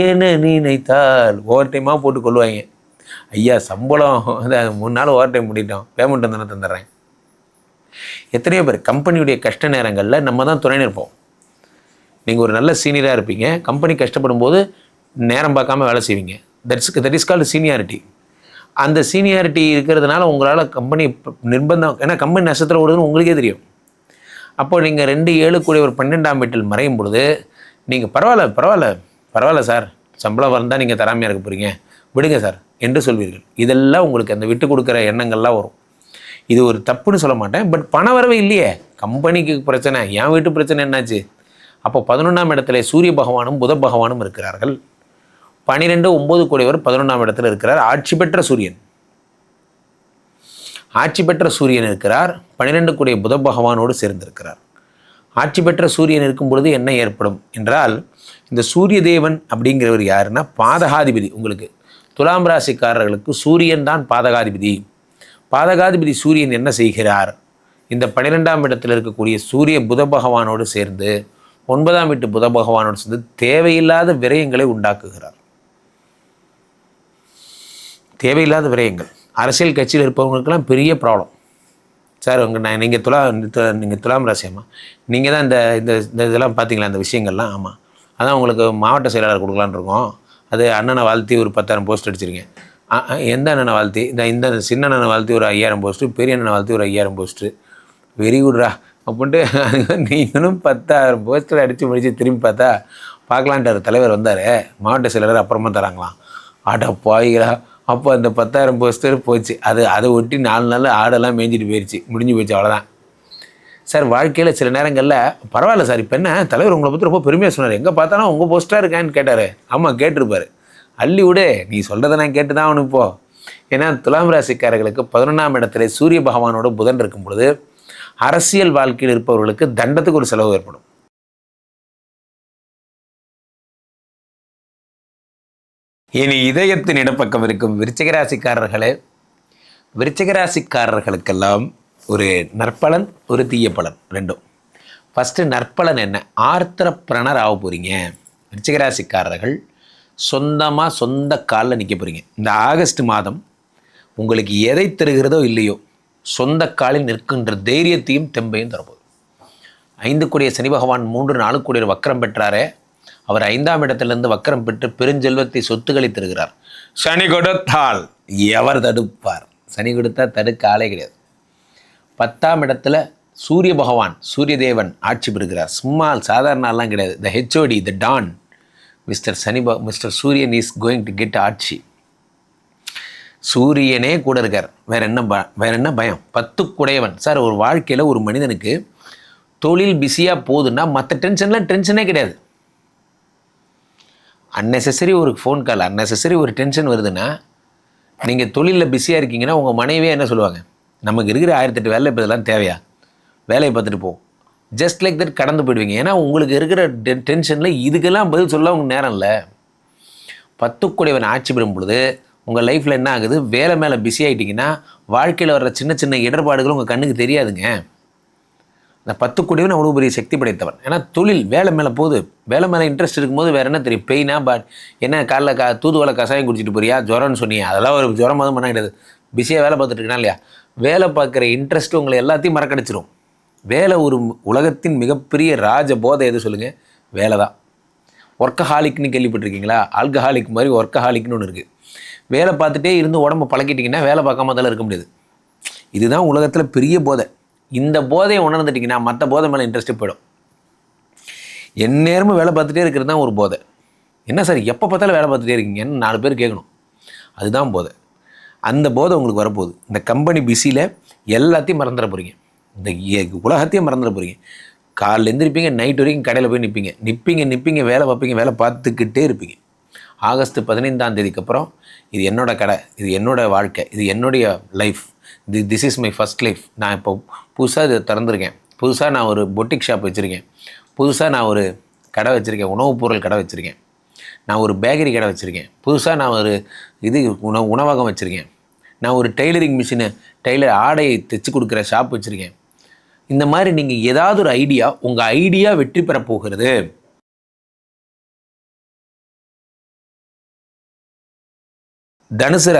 என நினைத்தால் ஓவர் டைமாக போட்டு கொள்வாங்க. ஐயா சம்பளம் 3 நாள் ஓவர் டைம் பண்ணிட்டோம், பேமெண்ட் தானே தந்துடுறேன். எத்தனையோ பேர் கம்பெனியுடைய கஷ்ட நேரங்களில் நம்ம தான் துணை நிற்போம். நீங்கள் ஒரு நல்ல சீனியராக இருப்பீங்க, கம்பெனி கஷ்டப்படும் போது நேரம் பார்க்காம வேலை செய்வீங்க. That is called seniority. அந்த சீனியாரிட்டி இருக்கிறதுனால உங்களால் கம்பெனி நிர்பந்தம், ஏன்னா கம்பெனி நஷ்டத்தில் ஓடுதுன்னு உங்களுக்கே தெரியும். அப்போ நீங்கள் 2-7 கூடிய ஒரு 12ஆம் வீட்டில் மறையும் பொழுது நீங்கள் பரவாயில்ல சார், சம்பளம் வந்தால் நீங்கள் தராமையாக இருக்க போகிறீங்க, விடுங்க சார் என்று சொல்வீர்கள். இதெல்லாம் உங்களுக்கு அந்த விட்டு கொடுக்குற எண்ணங்கள்லாம் வரும். இது ஒரு தப்புன்னு சொல்ல மாட்டேன், பட் பண வரவே இல்லையே, கம்பெனிக்கு பிரச்சனை, என் வீட்டு பிரச்சனை என்னாச்சு? அப்போ 11ஆம் இடத்துல சூரிய பகவானும் புத பகவானும் இருக்கிறார்கள். 12-9 கூடியவர் 11ஆம் இடத்துல இருக்கிறார். ஆட்சி பெற்ற சூரியன் இருக்கிறார். 12 கூடிய புத பகவானோடு சேர்ந்திருக்கிறார். ஆட்சி பெற்ற சூரியன் இருக்கும் பொழுது என்ன ஏற்படும் என்றால், இந்த சூரிய தேவன் அப்படிங்கிறவர் யாருன்னா பாதகாதிபதி. உங்களுக்கு துலாம் ராசிக்காரர்களுக்கு சூரியன் தான் பாதகாதிபதி. பாதகாதிபதி சூரியன் என்ன செய்கிறார்? இந்த 12ஆம் இடத்தில் இருக்கக்கூடிய சூரிய புத பகவானோடு சேர்ந்து 9ஆம் வீட்டு புத பகவானோடு சேர்ந்து தேவையில்லாத விரயங்களை உண்டாக்குகிறார். தேவையில்லாத விரயங்கள் அரசியல் கட்சியில் இருப்பவங்களுக்கெல்லாம் பெரிய ப்ராப்ளம். சார் நீங்கள் துலாம் ராசியம்மா, நீங்கள் தான் இந்த இதெல்லாம் பார்த்தீங்களா, இந்த விஷயங்கள்லாம்? ஆமாம், அதான் உங்களுக்கு மாவட்ட செயலாளர் கொடுக்கலான்னு இருக்கோம். அது அண்ணனை வாழ்த்தி ஒரு 10,000 போஸ்ட் அடிச்சிருக்கேன். எந்த அண்ணனை வாழ்த்தி? இந்த சின்ன அண்ணனை வாழ்த்தி ஒரு 5,000 போஸ்ட்டு, பெரிய அண்ணனை வாழ்த்தி ஒரு 5,000 போஸ்ட்டு. வெரி குட்ரா அப்படின்ட்டு நீங்களும் 10,000 போஸ்டர் அடித்து முடித்து திரும்பி பார்த்தா பார்க்கலான்ட்டார் தலைவர் வந்தார், மாவட்ட செயலாளர் அப்புறமா தராங்களாம். ஆட்டா பாய்களா. அப்போ அந்த 10,000 போஸ்டர் போச்சு. அதை ஒட்டி 4 நாள் ஆடெல்லாம் மேய்ஞ்சிட்டு போயிடுச்சு, முடிஞ்சு போச்சு, அவ்வளோதான். சார் வாழ்க்கையில் சில நேரங்களில் பரவாயில்ல சார், இப்போ என்ன தலைவர் உங்களை பற்றி ரொம்ப பெருமையாக சொன்னார், எங்கே பார்த்தாலும் உங்கள் போஸ்ட்டாக இருக்கான்னு கேட்டார். ஆமாம் கேட்டிருப்பார். அள்ளி விடு, நீ சொல்கிறத நான் கேட்டு தான் அவனுக்கு போ. ஏன்னா துலாம் ராசிக்காரர்களுக்கு 11ஆம் இடத்துல சூரிய பகவானோட புதன் இருக்கும் பொழுது அரசியல் வாழ்க்கையில் இருப்பவர்களுக்கு தண்டத்துக்கு ஒரு செலவு ஏற்படும். இனி இதயத்தின் இடப்பக்கம் இருக்கும் விருச்சிகராசிக்காரர்களுக்கெல்லாம் ஒரு நற்பலன், ஒரு தீய பலன் ரெண்டும். ஃபஸ்ட்டு நற்பலன் என்ன? ஆர்த்திரப்பிரணர் ஆக போகிறீங்க. விருச்சிகராசிக்காரர்கள் சொந்த காலில் நிற்க போகிறீங்க. இந்த ஆகஸ்ட் மாதம் உங்களுக்கு எதை தருகிறதோ இல்லையோ சொந்த காலில் நிற்கின்ற தைரியத்தையும் தெம்பையும் தரப்போகுது. 5 கூடிய சனி பகவான் 3-4 கூடிய வக்கரம் பெற்றாரே, அவர் 5ஆம் இடத்திலிருந்து வக்கரம் பெற்று பெருஞ்செல்வத்தை சொத்துக்களை தருகிறார். சனி கொடுத்தால் எவர் தடுப்பார்? சனி கொடுத்தா தடுக்க ஆளே கிடையாது. 10ஆம் இடத்துல சூரிய பகவான், சூரிய தேவன் ஆட்சி பெறுகிறார். சும்மா சாதாரண ஆள்லாம் கிடையாது. The HOD, the don, mister Sooriyan is going to get ஆட்சி. சூரியனே கூட இருக்கார். வேற என்ன பயம்? 10 குடையவன். சார் ஒரு வாழ்க்கையில் ஒரு மனிதனுக்கு தொழில் பிஸியாக போகுதுன்னா மற்ற டென்ஷனே கிடையாது. அன்னெசரி ஒரு ஃபோன் கால், அன்னெசரி ஒரு டென்ஷன் வருதுன்னா, நீங்கள் தொழிலில் பிஸியாக இருக்கீங்கன்னா உங்கள் மனைவியே என்ன சொல்லுவாங்க? நமக்கு இருக்கிற 1008 வேலை இப்போ இதெல்லாம் தேவையா, வேலையை பார்த்துட்டு போ, ஜஸ்ட் லைக் தட் கடந்து போயிடுவீங்க. ஏன்னா உங்களுக்கு இருக்கிற டென்ஷனில் இதுக்கெல்லாம் பதில் சொல்ல உங்களுக்கு நேரம் இல்லை. 10 கூடியவன் ஆட்சி பெறும் பொழுது உங்கள் லைஃப்பில் என்ன ஆகுது? வேலை மேலே பிஸி ஆகிட்டிங்கன்னா வாழ்க்கையில் வர்ற சின்ன இடர்பாடுகள் உங்கள் கண்ணுக்கு தெரியாதுங்க. இந்த 10 கூடியவன் அவ்வளோ பெரிய சக்தி படைத்தவன். ஏன்னா தொழில் வேலை மேலே போகுது, வேலை மேலே இன்ட்ரெஸ்ட் இருக்கும்போது வேறு என்ன தெரியும்? பெயினா, பட் என்ன காலைல தூதுவளை கசாயம் குடிச்சிட்டு போறியா, ஜுரம்னு சொன்னீங்க, அதெல்லாம் ஒரு ஜுரம் மாதிரி பண்ண கிடையாது. பிஸியாக வேலை பார்த்துட்டு இருக்கா இல்லையா? வேலை பார்க்குற இன்ட்ரெஸ்ட்டு உங்களை எல்லாத்தையும் மறக்கடிச்சிடும். வேலை ஒரு உலகத்தின் மிகப்பெரிய ராஜ போதை எது சொல்லுங்கள்? வேலை தான். ஒர்க்கஹாலிக்னு கேள்விப்பட்டிருக்கீங்களா? ஆல்கஹாலிக் மாதிரி ஒர்க்கஹாலிக்னு ஒன்று இருக்குது. வேலை பார்த்துட்டே இருந்து உடம்பு பழக்கிட்டிங்கன்னா வேலை பார்க்காம அதெல்லாம் இருக்க முடியாது. இதுதான் உலகத்தில் பெரிய போதை. இந்த போதையை உணர்ந்துட்டிங்கன்னா மற்ற போதை மேலே இன்ட்ரெஸ்ட்டு போயிடும். எந்நேரமும் வேலை பார்த்துட்டே இருக்கிறது தான் ஒரு போதை. என்ன சார் எப்போ பார்த்தாலும் வேலை பார்த்துட்டே இருக்கீங்கன்னு 4 பேர் கேட்கணும். அதுதான் போதை. அந்த போதை உங்களுக்கு வரப்போகுது. இந்த கம்பெனி பிஸியில் எல்லாத்தையும் மறந்துட போகிறீங்க. இந்த உலகத்தையும் மறந்துட போகிறீங்க. காலைல எந்திரிப்பீங்க, நைட் வரைக்கும் கடையில் போய் நிற்பீங்க, வேலை பார்ப்பீங்க, வேலை பார்த்துக்கிட்டே இருப்பீங்க. ஆகஸ்ட் 15ஆம் தேதிக்கு அப்புறம் இது என்னோட கடை, இது என்னோடய வாழ்க்கை, இது என்னுடைய life, this is my first life. நான் இப்போ புதுசாக இதை திறந்துருக்கேன், புதுசாக நான் ஒரு பொட்டிக் ஷாப் வச்சுருக்கேன், புதுசாக நான் ஒரு கடை வச்சுருக்கேன், உணவுப் பொருள் கடை வச்சுருக்கேன், நான் ஒரு பேக்கரி கடை வச்சுருக்கேன், புதுசாக நான் ஒரு உணவகம் வச்சுருக்கேன், நான் ஒரு டெய்லரிங் மிஷினு ஆடையை தைச்சி கொடுக்குற ஷாப் வச்சுருக்கேன். இந்த மாதிரி நீங்கள் ஏதாவது ஒரு ஐடியா, உங்கள் ஐடியா வெற்றி பெற போகிறது. தனுசு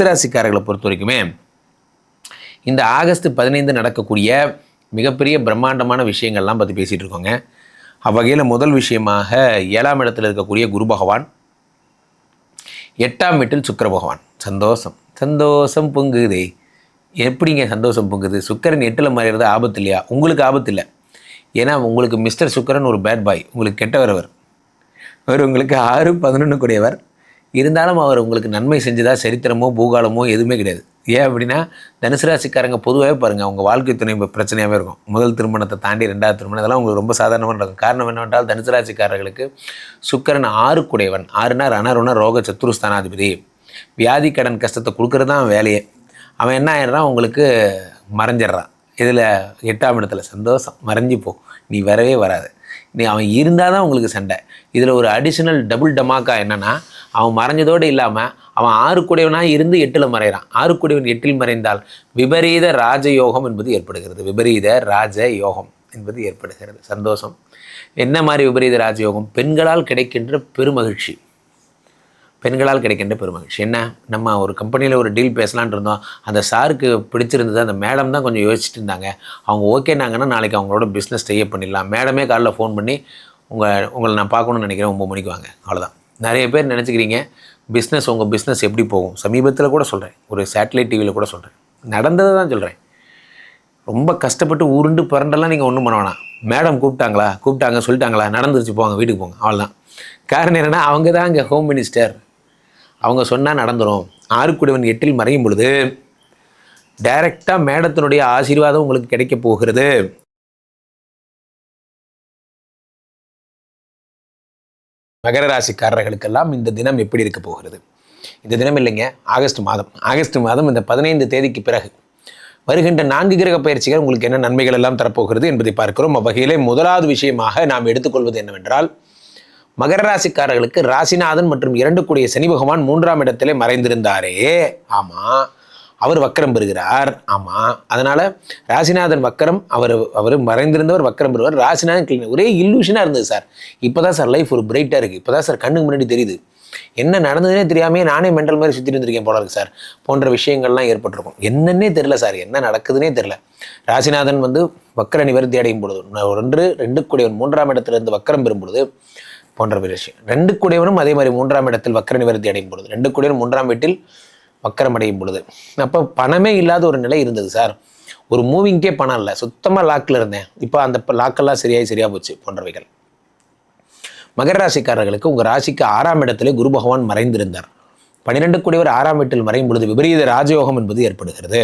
ராசிக்காரர்களை பொறுத்த வரைக்குமே இந்த ஆகஸ்ட் 15 நடக்கக்கூடிய மிகப்பெரிய பிரம்மாண்டமான விஷயங்கள்லாம் பற்றி பேசிகிட்டு இருக்கோங்க. அவ்வகையில் முதல் விஷயமாக 7ஆம் இடத்தில் இருக்கக்கூடிய குரு பகவான், 8ஆம் வீட்டில் சுக்கிர பகவான். சந்தோஷம் பொங்குதே. எப்படிங்க சந்தோஷம் பொங்குது? சுக்கிரன் 8ல் மறைகிறது ஆபத்து இல்லையா? உங்களுக்கு ஆபத்து இல்லை. ஏன்னா உங்களுக்கு மிஸ்டர் சுக்கிரன் ஒரு பேட் பாய், உங்களுக்கு கெட்டவர். அவர் உங்களுக்கு 6-11 கூடியவர். இருந்தாலும் அவர் உங்களுக்கு நன்மை செஞ்சதா சரித்திரமோ பூகாலமோ எதுவுமே கிடையாது. ஏன் அப்படின்னா தனுசு ராசிக்காரங்க பொதுவாகவே பாருங்கள், அவங்க வாழ்க்கை துணை பிரச்சனையாகவே இருக்கும். முதல் திருமணத்தை தாண்டி 2வது திருமணம் இதெல்லாம் உங்களுக்கு ரொம்ப சாதாரணமாக இருக்கும். காரணம் என்னவென்றால் தனுசு ராசிக்காரர்களுக்கு சுக்கிரன் 6 கூடையவன். 6னா ரணருண ரோக சத்துருஸ்தானாதிபதி. வியாதி கடன் கஷ்டத்தை கொடுக்கறது தான் வேலையே. அவன் என்ன ஆயிடுறான், உங்களுக்கு மறைஞ்சிட்றான். இதில் 8ஆம் இடத்துல சந்தோஷம் மறைஞ்சி போ, நீ வரவே வராது. அவன் இருந்தால் தான் உங்களுக்கு சண்டை. இதில் ஒரு அடிஷ்னல் டபுள் டமாக்கா என்னென்னா, அவன் மறைஞ்சதோடு இல்லாமல் அவன் 6 கூடையவனாக இருந்து 8ல் மறைகிறான். 6 கூடையவன் 8ல் மறைந்தால் விபரீத ராஜயோகம் என்பது ஏற்படுகிறது. சந்தோஷம். என்ன மாதிரி விபரீத ராஜயோகம்? பெண்களால் கிடைக்கின்ற பெருமகிழ்ச்சி. என்ன, நம்ம ஒரு கம்பெனியில் ஒரு டீல் பேசலான்ட்டு இருந்தோம். அந்த சாருக்கு பிடிச்சிருந்தது. அந்த மேடம் தான் கொஞ்சம் யோசிச்சுட்டு இருந்தாங்க. அவங்க ஓகேனாங்கன்னா நாளைக்கு அவங்களோட பிஸ்னஸ் டைப் பண்ணிடலாம். மேடமே காலைல ஃபோன் பண்ணி உங்களை நான் பார்க்கணுன்னு நினைக்கிறேன், 9 மணிக்கு வாங்க. அவ்வளோதான். நிறைய பேர் நினச்சிக்கிறீங்க உங்கள் பிஸ்னஸ் எப்படி போகும். சமீபத்தில் கூட சொல்கிறேன், ஒரு சேட்டலைட் டிவியில் கூட சொல்கிறேன், நடந்ததை தான் சொல்கிறேன். ரொம்ப கஷ்டப்பட்டு உருண்டு பிறண்டெல்லாம் நீங்கள் ஒன்றும் பண்ண வேணாம். மேடம் கூப்பிட்டாங்க சொல்லிட்டாங்களா, நடந்துருச்சு, போங்க வீட்டுக்கு போங்க, அவ்வளோதான். காரணம் என்னென்னா அவங்க தான் இங்கே ஹோம் மினிஸ்டர். அவங்க சொன்னால் நடந்துடும். 6 கூடையவன் 8ல் மறையும் பொழுது டைரெக்டாக மேடத்தினுடைய ஆசீர்வாதம் உங்களுக்கு கிடைக்க போகிறது. மகர ராசிக்காரர்களுக்கெல்லாம் இந்த தினம் எப்படி இருக்க போகிறது? இந்த தினம் இல்லைங்க, ஆகஸ்ட் மாதம் இந்த 15 தேதிக்கு பிறகு வருகின்ற 4 கிரக பயிற்சிகள் உங்களுக்கு என்ன நன்மைகள் எல்லாம் தரப்போகிறது என்பதை பார்க்கிறோம். அவ்வகையிலே முதலாவது விஷயமாக நாம் எடுத்துக்கொள்வது என்னவென்றால், மகர ராசிக்காரர்களுக்கு ராசிநாதன் மற்றும் 2 கூடிய சனி பகவான் 3ஆம் இடத்திலே மறைந்திருந்தாரே. ஆமாம், அவர் வக்கரம் பெறுகிறார். ஆமாம், அதனால் ராசிநாதன் வக்கரம், அவர் மறைந்திருந்தவர் வக்கரம் பெறுவார். ராசிநாதன் கிளீன். ஒரே இல்லூஷனாக இருந்தது சார். இப்போ தான் சார் லைஃப் ஒரு பிரைட்டாக இருக்குது. இப்போ தான் சார் கண்ணுக்கு முன்னாடி தெரியுது. என்ன நடந்ததுனே தெரியாமே நானே மெண்டல் மாதிரி சுற்றிட்டு இருந்திருக்கேன் போல இருக்கு சார், போன்ற விஷயங்கள்லாம் ஏற்பட்டிருக்கும். என்னன்னே தெரில சார், என்ன நடக்குதுன்னே தெரில. ராசிநாதன் வக்கர நிவர்த்தி அடையும் பொழுது 2 கூடியவன் 3ஆம் இடத்திலிருந்து வக்கரம் பெறும் பொழுது போன்ற விஷயம். 2 கூடியவனும் அதே மாதிரி 3ஆம் இடத்தில் வக்கர நிவர்த்தி அடையும் பொழுது, 2 கூடியவன் 3ஆம் வீட்டில் வக்கரம் அடையும் பொழுது, அப்போ பணமே இல்லாத ஒரு நிலை இருந்தது சார். ஒரு மூவிங்கே பணம் இல்லை, சுத்தமாக லாக்கில் இருந்தேன், இப்போ அந்த லாக்கெல்லாம் சரியாக போச்சு போன்றவைகள். மகர ராசிக்காரர்களுக்கு உங்கள் ராசிக்கு 6ஆம் இடத்திலே குரு பகவான் மறைந்திருந்தார். 12 கூடியவர் 6ஆம் வீட்டில் மறையும் பொழுது விபரீத ராஜயோகம் என்பது ஏற்படுகிறது.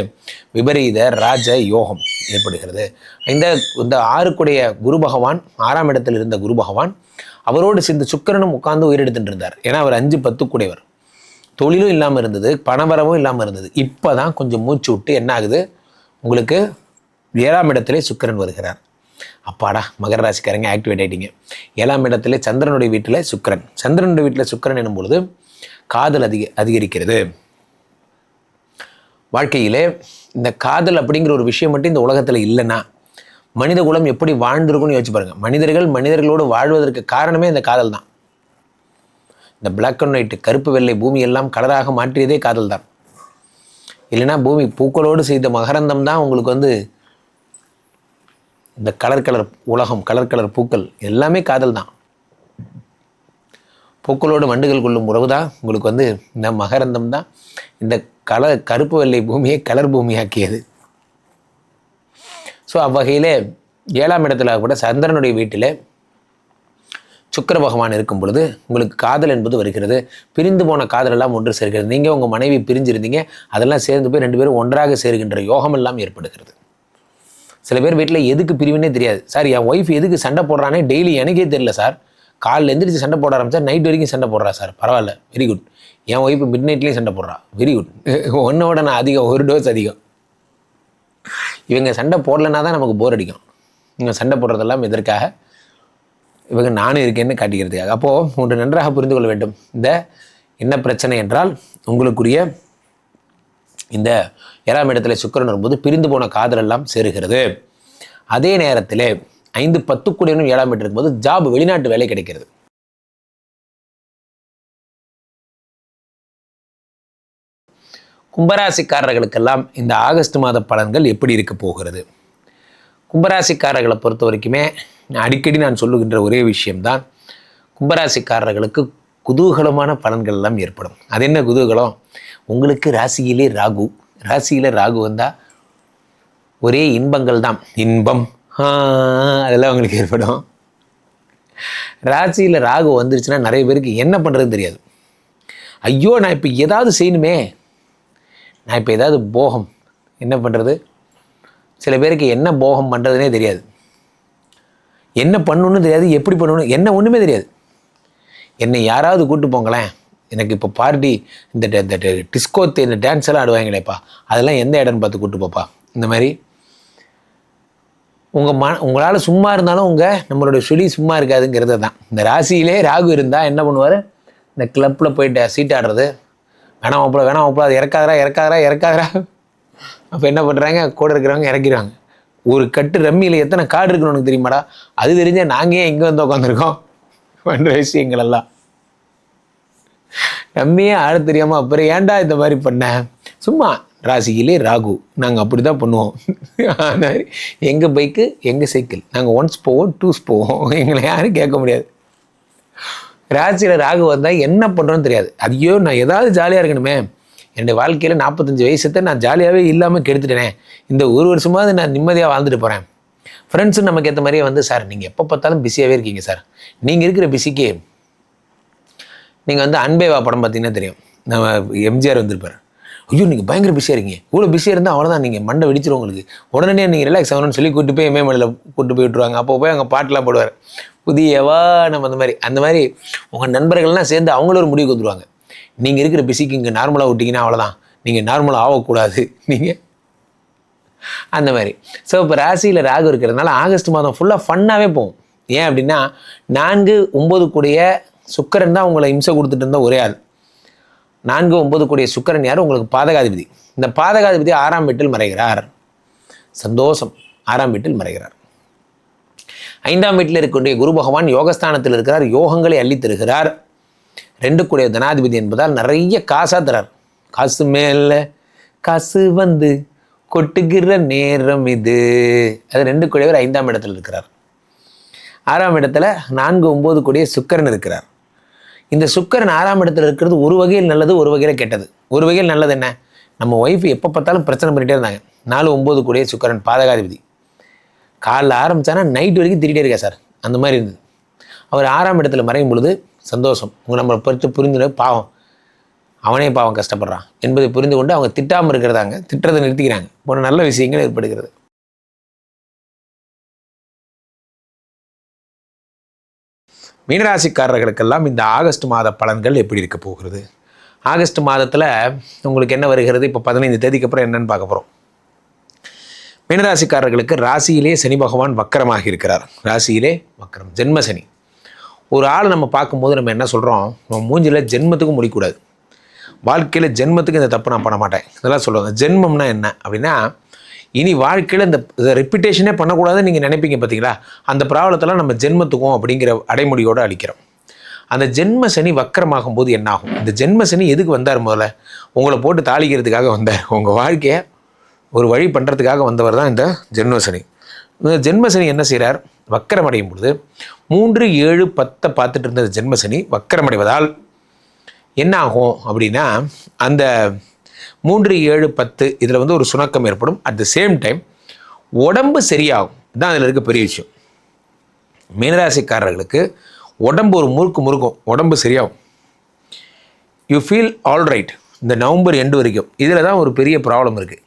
இந்த 6 கூடிய குரு பகவான், 6ஆம் இடத்தில் இருந்த குரு பகவான் அவரோடு சேர்ந்து சுக்கிரனும் உட்கார்ந்து உயிரெடுத்துட்டு இருந்தார். ஏன்னா அவர் 5-10 கூடியவர். தொழிலும் இல்லாமல் இருந்தது, பணவரவும் இல்லாமல் இருந்தது. இப்போ தான் கொஞ்சம் மூச்சு விட்டு என்ன ஆகுது, உங்களுக்கு 7ஆம் இடத்திலே சுக்கிரன் வருகிறார். அப்பாடா, மகர ராசிக்காரங்க ஆக்டிவேட் ஆகிட்டீங்க. 7ஆம் இடத்திலே சந்திரனுடைய வீட்டில் சுக்கிரன் எனும் பொழுது காதல் அதிகரிக்கிறது. வாழ்க்கையிலே இந்த காதல் அப்படிங்கிற ஒரு விஷயம் மட்டும் இந்த உலகத்தில் இல்லைன்னா மனித குலம் எப்படி வாழ்ந்திருக்கும்னு யோசிச்சு பாருங்க. மனிதர்களோடு வாழ்வதற்கு காரணமே இந்த காதல் தான். இந்த பிளாக் அண்ட் ஒயிட், கருப்பு வெள்ளை பூமி எல்லாம் கலராக மாற்றியதே காதல் தான். இல்லைன்னா பூமி பூக்களோடு செய்த மகரந்தம் தான் உங்களுக்கு இந்த கலர் உலகம், கலர் பூக்கள் எல்லாமே காதல் தான். பூக்களோடு வண்டுகள் கொள்ளும் உறவு தான் உங்களுக்கு இந்த மகரந்தம் தான். இந்த கருப்பு வெள்ளை பூமியை கலர் பூமியாக்கியது. ஸோ அவ்வகையில் 7ஆம் இடத்துல கூட சந்திரனுடைய வீட்டில் சுக்கிர பகவான் இருக்கும் பொழுது உங்களுக்கு காதல் என்பது வருகிறது. பிரிந்து போன காதலெல்லாம் ஒன்று சேர்கிறது. நீங்கள் உங்கள் மனைவி பிரிஞ்சிருந்தீங்க, அதெல்லாம் சேர்ந்து போய் 2 பேரும் ஒன்றாக சேர்கின்ற யோகம் எல்லாம் ஏற்படுகிறது. சில பேர் வீட்டில் எதுக்கு பிரிவுன்னே தெரியாது. சார் என் ஒய்ஃப் எதுக்கு சண்டை போடுறானே டெய்லி எனக்கே தெரியல சார். காலையில் எந்திரிச்சு சண்டை போட ஆரம்பிச்சா நைட் வரைக்கும் சண்டை போடுறா சார். பரவாயில்ல, வெரி குட். என் ஒய்ஃபு மிட் நைட்லேயும் சண்டை போடுறா, வெரி குட். ஒன்றோட நான் அதிகம், 1 டோஸ் அதிகம். இவங்க சண்டை போடலைன்னா தான் நமக்கு போர் அடிக்கும். இவங்க சண்டை போடுறதெல்லாம் எதற்காக? இவங்க நானும் இருக்கேன்னு காட்டிக்கிறதுக்காக. அப்போது ஒன்று நன்றாக புரிந்து கொள்ள வேண்டும். இந்த என்ன பிரச்சனை என்றால், உங்களுக்குரிய இந்த 7ஆம் இடத்துல சுக்கிரன் வரும்போது பிரிந்து போன காதலெல்லாம் சேருகிறது. அதே நேரத்தில் 5-10 கூடியவனும் 7ஆம் இடத்துல இருக்கும்போது ஜாப், வெளிநாட்டு வேலை கிடைக்கிறது. கும்பராசிக்காரர்களுக்கெல்லாம் இந்த ஆகஸ்ட் மாத பலன்கள் எப்படி இருக்க போகிறது? கும்பராசிக்காரர்களை பொறுத்த வரைக்குமே அடிக்கடி நான் சொல்லுகின்ற ஒரே விஷயம்தான், கும்பராசிக்காரர்களுக்கு குதூகலமான பலன்கள் எல்லாம் ஏற்படும். அது என்ன குதூகலம்? உங்களுக்கு ராசியிலே ராகு, ராசியில் ராகு வந்தால் ஒரே இன்பங்கள் தான். இன்பம் அதெல்லாம் உங்களுக்கு ஏற்படும். ராசியில் ராகு வந்துருச்சுன்னா நிறைய பேருக்கு என்ன பண்ணுறதுன்னு தெரியாது. ஐயோ நான் இப்போ ஏதாவது செய்யணுமே, நான் இப்போ ஏதாவது போகம் என்ன பண்ணுறது? சில பேருக்கு என்ன போகம் பண்ணுறதுனே தெரியாது, என்ன பண்ணணுன்னு தெரியாது, எப்படி பண்ணணும் என்ன ஒன்றுமே தெரியாது. என்னை யாராவது கூப்பிட்டு போங்களேன், எனக்கு இப்போ பார்ட்டி இந்த டிஸ்கோ இந்த டான்ஸ் எல்லாம் ஆடுவாங்களேப்பா, அதெல்லாம் எந்த இடம்னு பார்த்து கூப்பிட்டு போப்பா. இந்த மாதிரி உங்களால் சும்மா இருந்தாலும் நம்மளுடைய சுழி சும்மா இருக்காதுங்கிறது தான். இந்த ராசியிலே ராகு இருந்தால் என்ன பண்ணுவார்? இந்த கிளப்பில் போயிட்டு சீட் ஆடுறது, வேணாம் மாப்பிள்ள அது இறக்காதரா. அப்போ என்ன பண்ணுறாங்க? கூட இருக்கிறவங்க இறக்கிடுவாங்க. ஒரு கட்டு ரம்மியில் எத்தனை கார்டு இருக்குன்னு உனக்கு தெரியுமாடா? அது தெரிஞ்சால் நாங்கள் ஏன் இங்கே வந்து உட்காந்துருக்கோம் பண்ணுற விஷயங்கள் எல்லாம். ரம்மியே ஆட தெரியாமல் அப்புறம் ஏன்டா இந்த மாதிரி பண்ண? சும்மா ராசியிலே ராகு, நாங்கள் அப்படி தான் பண்ணுவோம். ஆனால் எங்கள் பைக்கு எங்கள் சைக்கிள், நாங்கள் 1s போவோம் 2s போவோம், எங்களை யாரும் கேட்க முடியாது. ராசியில் ராகு வந்தால் என்ன பண்ணுறோன்னு தெரியாது. ஐயோ நான் ஏதாவது ஜாலியாக இருக்கணுமே, என்னுடைய வாழ்க்கையில் 45 வயசத்தை நான் ஜாலியாகவே இல்லாமல் கெடுத்துட்டேனே, இந்த 1 வருஷமாவது நான் நிம்மதியாக வாழ்ந்துட்டு போகிறேன். ஃப்ரெண்ட்ஸும் நமக்கு ஏற்ற மாதிரியே வந்து, சார் நீங்கள் எப்போ பார்த்தாலும் பிஸியாகவே இருக்கீங்க சார், நீங்கள் இருக்கிற பிஸிக்கு நீங்கள் அன்பேவா படம் பார்த்தீங்கன்னா தெரியும், நம்ம எம்ஜிஆர் வந்திருப்பார். ஐயோ நீங்கள் பயங்கர பிஸியாக இருக்கீங்க, இவ்வளோ பிஸியாக இருந்தால் அவ்வளோதான், நீங்கள் மண்டை வெடிச்சிடும் உங்களுக்கு, உடனே நீங்கள் ரிலாக்ஸ் ஆகணும்னு சொல்லி கூப்பிட்டு போய் மேமலையில் கூப்பிட்டு போய் விட்டுருவாங்க. அப்போ போய் அங்கே பாட்டெலாம் போடுவார், புதியவா நம்ம அந்த மாதிரி உங்கள் நண்பர்கள்லாம் சேர்ந்து அவங்களும் ஒரு முடிவுக்கு வந்துடுவாங்க. நீங்கள் இருக்கிற பிஸிக்கு இங்கே நார்மலாக விட்டிங்கன்னா அவ்வளோதான், நீங்கள் நார்மலாக ஆகக்கூடாது நீங்கள் அந்த மாதிரி. ஸோ இப்போ ராசியில் ராகு இருக்கிறதுனால ஆகஸ்ட் மாதம் ஃபுல்லாக ஃபன்னாகவே போகும். ஏன் அப்படின்னா 4-9 கூடிய சுக்கிரன் தான் உங்களை இம்சை கொடுத்துட்டு இருந்தால் ஒரே ஆள். 4-9 கூடிய சுக்கிரன் யார்? உங்களுக்கு பாதகாதிபதி. இந்த பாதகாதிபதி 6ஆம் வீட்டில் மறைகிறார். சந்தோஷம், 6ஆம் வீட்டில் மறைகிறார். 5ஆம் வீட்டில் இருக்கக்கூடிய குரு பகவான் யோகஸ்தானத்தில் இருக்கிறார், யோகங்களை அள்ளி தருகிறார். 2 கூடிய தனாதிபதி என்பதால் நிறைய காசாக தரார். காசு மேலே காசு வந்து கொட்டுகிற நேரம் இது. அது 2 கூடியவர் 5ஆம் இடத்தில் இருக்கிறார். 6ஆம் இடத்துல 4-9 கூடிய சுக்கிரன் இருக்கிறார். இந்த சுக்கிரன் 6ஆம் இடத்துல இருக்கிறது ஒரு வகையில் நல்லது, ஒரு வகையில் கெட்டது. ஒரு வகையில் நல்லது என்ன? நம்ம ஒய்ஃப் எப்போ பார்த்தாலும் பிரச்சனை பண்ணிகிட்டே இருந்தாங்க. 4-9 கூடிய சுக்கிரன் பாதகாதிபதி. காலைல ஆரம்பித்தானா நைட் வரைக்கும் திரிகிட்டே இருக்கா சார், அந்த மாதிரி இருந்தது. அவர் 6ஆம் இடத்துல மறையும் பொழுது சந்தோஷம், நம்மளை பொறுத்து புரிந்து பாவம், அவனே பாவம் கஷ்டப்படுறான் என்பதை புரிந்து கொண்டு அவங்க திட்டாமல் இருக்கிறதாங்க, திட்டத்தை நிறுத்திக்கிறாங்க, போன நல்ல விஷயங்கள் ஏற்படுகிறது. மீனராசிக்காரர்களுக்கெல்லாம் இந்த ஆகஸ்ட் மாத பலன்கள் எப்படி இருக்க போகிறது? ஆகஸ்ட் மாதத்தில் உங்களுக்கு என்ன வருகிறது? இப்போ 15 தேதிக்கு அப்புறம் என்னன்னு பார்க்க போகிறோம். மீனராசிக்காரர்களுக்கு ராசியிலே சனி பகவான் வக்கரமாக இருக்கிறார். ராசியிலே வக்கரம், ஜென்ம சனி. ஒரு ஆளை நம்ம பார்க்கும்போது நம்ம என்ன சொல்கிறோம்? நம்ம மூஞ்சில் ஜென்மத்துக்கும் முடிக்கூடாது, வாழ்க்கையில் ஜென்மத்துக்கு இந்த தப்பு நான் பண்ண மாட்டேன், இதெல்லாம் சொல்லுவாங்க. ஜென்மம்னா என்ன அப்படின்னா, இனி வாழ்க்கையில் இந்த ரெப்புடேஷனே பண்ணக்கூடாதுன்னு நீங்கள் நினைப்பீங்க பார்த்தீங்களா, அந்த ப்ராப்ளத்தெல்லாம் நம்ம ஜென்மத்துக்கும் அப்படிங்கிற அடைமொழியோடு அளிக்கிறோம். அந்த ஜென்ம சனி வக்கரமாகும் போது என்னாகும்? இந்த ஜென்ம சனி எதுக்கு வந்தார்? முதல்ல உங்களை போட்டு தாளிக்கிறதுக்காக வந்தார். உங்கள் வாழ்க்கையை ஒரு வழி பண்ணுறதுக்காக வந்தவர் தான் இந்த ஜென்ம சனி. இந்த ஜென்ம சனி என்ன செய்கிறார்? வக்கரம் அடையும் பொழுது 3, 7, 10 பார்த்துட்டு இருந்த ஜென்ம சனி வக்கரம் அடைவதால் என்ன ஆகும் அப்படின்னா, அந்த 3, 7, 10 இதில் வந்து ஒரு சுணக்கம் ஏற்படும். அட் த சேம் டைம் உடம்பு சரியாகும். இதுதான் அதில் இருக்க பெரிய விஷயம். மீனராசிக்காரர்களுக்கு உடம்பு ஒரு முறுக்கும், உடம்பு சரியாகும். You feel alright. இந்த நவம்பர் எண்டு வரைக்கும் இதில் தான் ஒரு பெரிய ப்ராப்ளம் இருக்குது.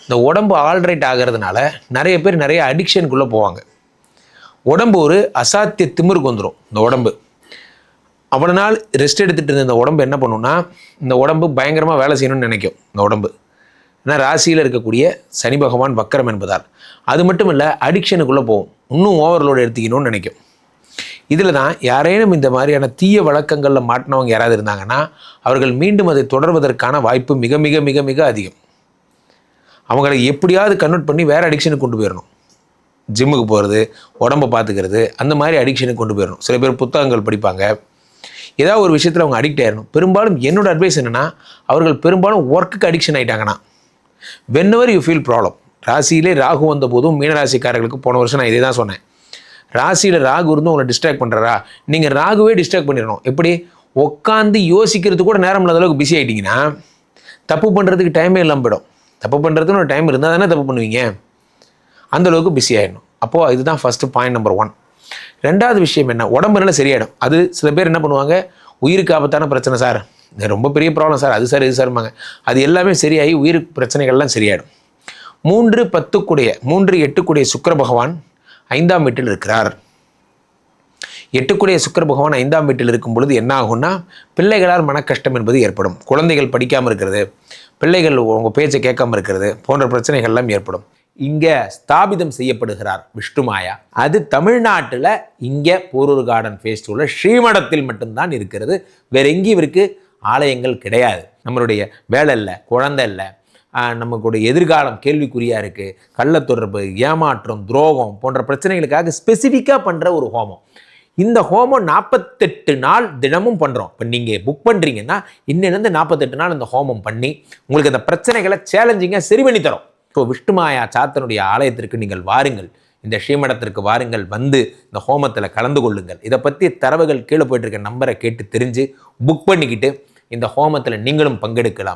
இந்த உடம்பு ஆல்ரைட் ஆகிறதுனால நிறைய பேர் நிறைய அடிக்ஷனுக்குள்ளே போவாங்க. உடம்பு ஒரு அசாத்திய திமிருக்கு வந்துடும். இந்த உடம்பு அவ்வளோ நாள் ரெஸ்ட் எடுத்துகிட்டு இருந்த இந்த உடம்பு என்ன பண்ணுன்னா, இந்த உடம்பு பயங்கரமாக வேலை செய்யணும்னு நினைக்கும். இந்த உடம்பு ஏன்னா ராசியில் இருக்கக்கூடிய சனி பகவான் வக்கரம் என்பதால் அது மட்டும் இல்லை, அடிக்ஷனுக்குள்ளே போகும். இன்னும் ஓவர்லோடு எடுத்துக்கணும்னு நினைக்கும். இதில் தான் யாரேனும் இந்த மாதிரியான தீய வழக்கங்களில் மாட்டினவங்க யாராவது இருந்தாங்கன்னா அவர்கள் மீண்டும் அதை தொடர்வதற்கான வாய்ப்பு மிக மிக மிக மிக அதிகம். அவங்களை எப்படியாவது கன்வெர்ட் பண்ணி வேறு அடிக்ஷனுக்கு கொண்டு போயிடணும். ஜிம்முக்கு போகிறது, உடம்பை பார்த்துக்கிறது, அந்த மாதிரி அடிக்ஷனுக்கு கொண்டு போயிடணும். சில பேர் புத்தகங்கள் படிப்பாங்க, ஏதாவது ஒரு விஷயத்தில் அவங்க அடிக்ட் ஆகிடணும். பெரும்பாலும் என்னோட அட்வைஸ் என்னென்னா, அவர்கள் பெரும்பாலும் ஒர்க்குக்கு அடிக்ஷன் ஆகிட்டாங்கன்னா, வென்எவர் யூ ஃபீல் ப்ராப்ளம். ராசியிலே ராகு வந்த போதும் மீனராசிக்காரர்களுக்கு போன வருஷம் நான் இதே தான் சொன்னேன். ராசியில் ராகு இருந்து உங்களை டிஸ்ட்ராக்ட் பண்ணுறா, நீங்கள் ராகுவே டிஸ்ட்ராக்ட் பண்ணிடணும். எப்படி உட்காந்து யோசிக்கிறது கூட நேரம் இல்லாத அளவுக்கு பிஸி ஆகிட்டிங்கன்னா தப்பு பண்ணுறதுக்கு டைமே இல்லாமல் போயிடும். தப்பு பண்ணுறதுன்னு ஒரு டைம் இருந்தால் தானே தப்பு பண்ணுவீங்க. அந்தளவுக்கு பிஸி ஆகிடணும். அப்போது இதுதான் ஃபஸ்ட்டு பாயிண்ட் நம்பர் 1. ரெண்டாவது விஷயம் என்ன, உடம்பு நல்லா சரியாயிடும். அது சில பேர் என்ன பண்ணுவாங்க, உயிருக்கு ஆபத்தான பிரச்சனை சார், ரொம்ப பெரிய ப்ராப்ளம் சார், அது சார் இது சார்பாங்க. அது எல்லாமே சரியாகி உயிருக்கு பிரச்சனைகள்லாம் சரியாயிடும். 3, 10 கூடிய 3, 8 கூடிய சுக்கிர பகவான் 5ஆம் வீட்டில் இருக்கிறார். 8 கூடிய சுக்கிர பகவான் 5ஆம் வீட்டில் இருக்கும் பொழுது என்ன ஆகும்னா, பிள்ளைகளால் மனக்கஷ்டம் என்பது ஏற்படும். குழந்தைகள் படிக்காமல் இருக்கிறது, பிள்ளைகள் உங்கள் பேச்சை கேட்காமல் இருக்கிறது போன்ற பிரச்சனைகள்லாம் ஏற்படும். இங்கே ஸ்தாபிதம் செய்யப்படுகிறார் விஷ்ணுமாயா. அது தமிழ்நாட்டில் இங்கே போரூர் கார்டன் ஃபேஸ்டிவலில் ஸ்ரீமடத்தில் மட்டும்தான் இருக்கிறது. வேற எங்கேயும் இவருக்கு ஆலயங்கள் கிடையாது. நம்மளுடைய வேலை இல்லை, குழந்தை இல்லை, நமக்குடைய எதிர்காலம் கேள்விக்குறியாக இருக்குது, கள்ளத்தொடர்பு, ஏமாற்றம், துரோகம் போன்ற பிரச்சனைகளுக்காக ஸ்பெசிஃபிக்காக பண்ணுற ஒரு ஹோமம். இந்த ஹோமம் 48 நாள் தினமும் பண்ணுறோம். இப்போ நீங்கள் புக் பண்ணுறீங்கன்னா இன்னிலேருந்து 48 நாள் இந்த ஹோமம் பண்ணி உங்களுக்கு அந்த பிரச்சனைகளை சேலஞ்சிங்காக சரி பண்ணி தரோம். இப்போ விஷ்ணுமாயா சாத்தனுடைய ஆலயத்திற்கு நீங்கள் வாருங்கள், இந்த ஸ்ரீமடத்திற்கு வாருங்கள், வந்து இந்த ஹோமத்தில் கலந்து கொள்ளுங்கள். இதை பற்றி தரவுகள் கீழே போயிட்டு இருக்க நம்பரை கேட்டு தெரிஞ்சு புக் பண்ணிக்கிட்டு இந்த ஹோமத்தில் நீங்களும் பங்கெடுக்கலாம்.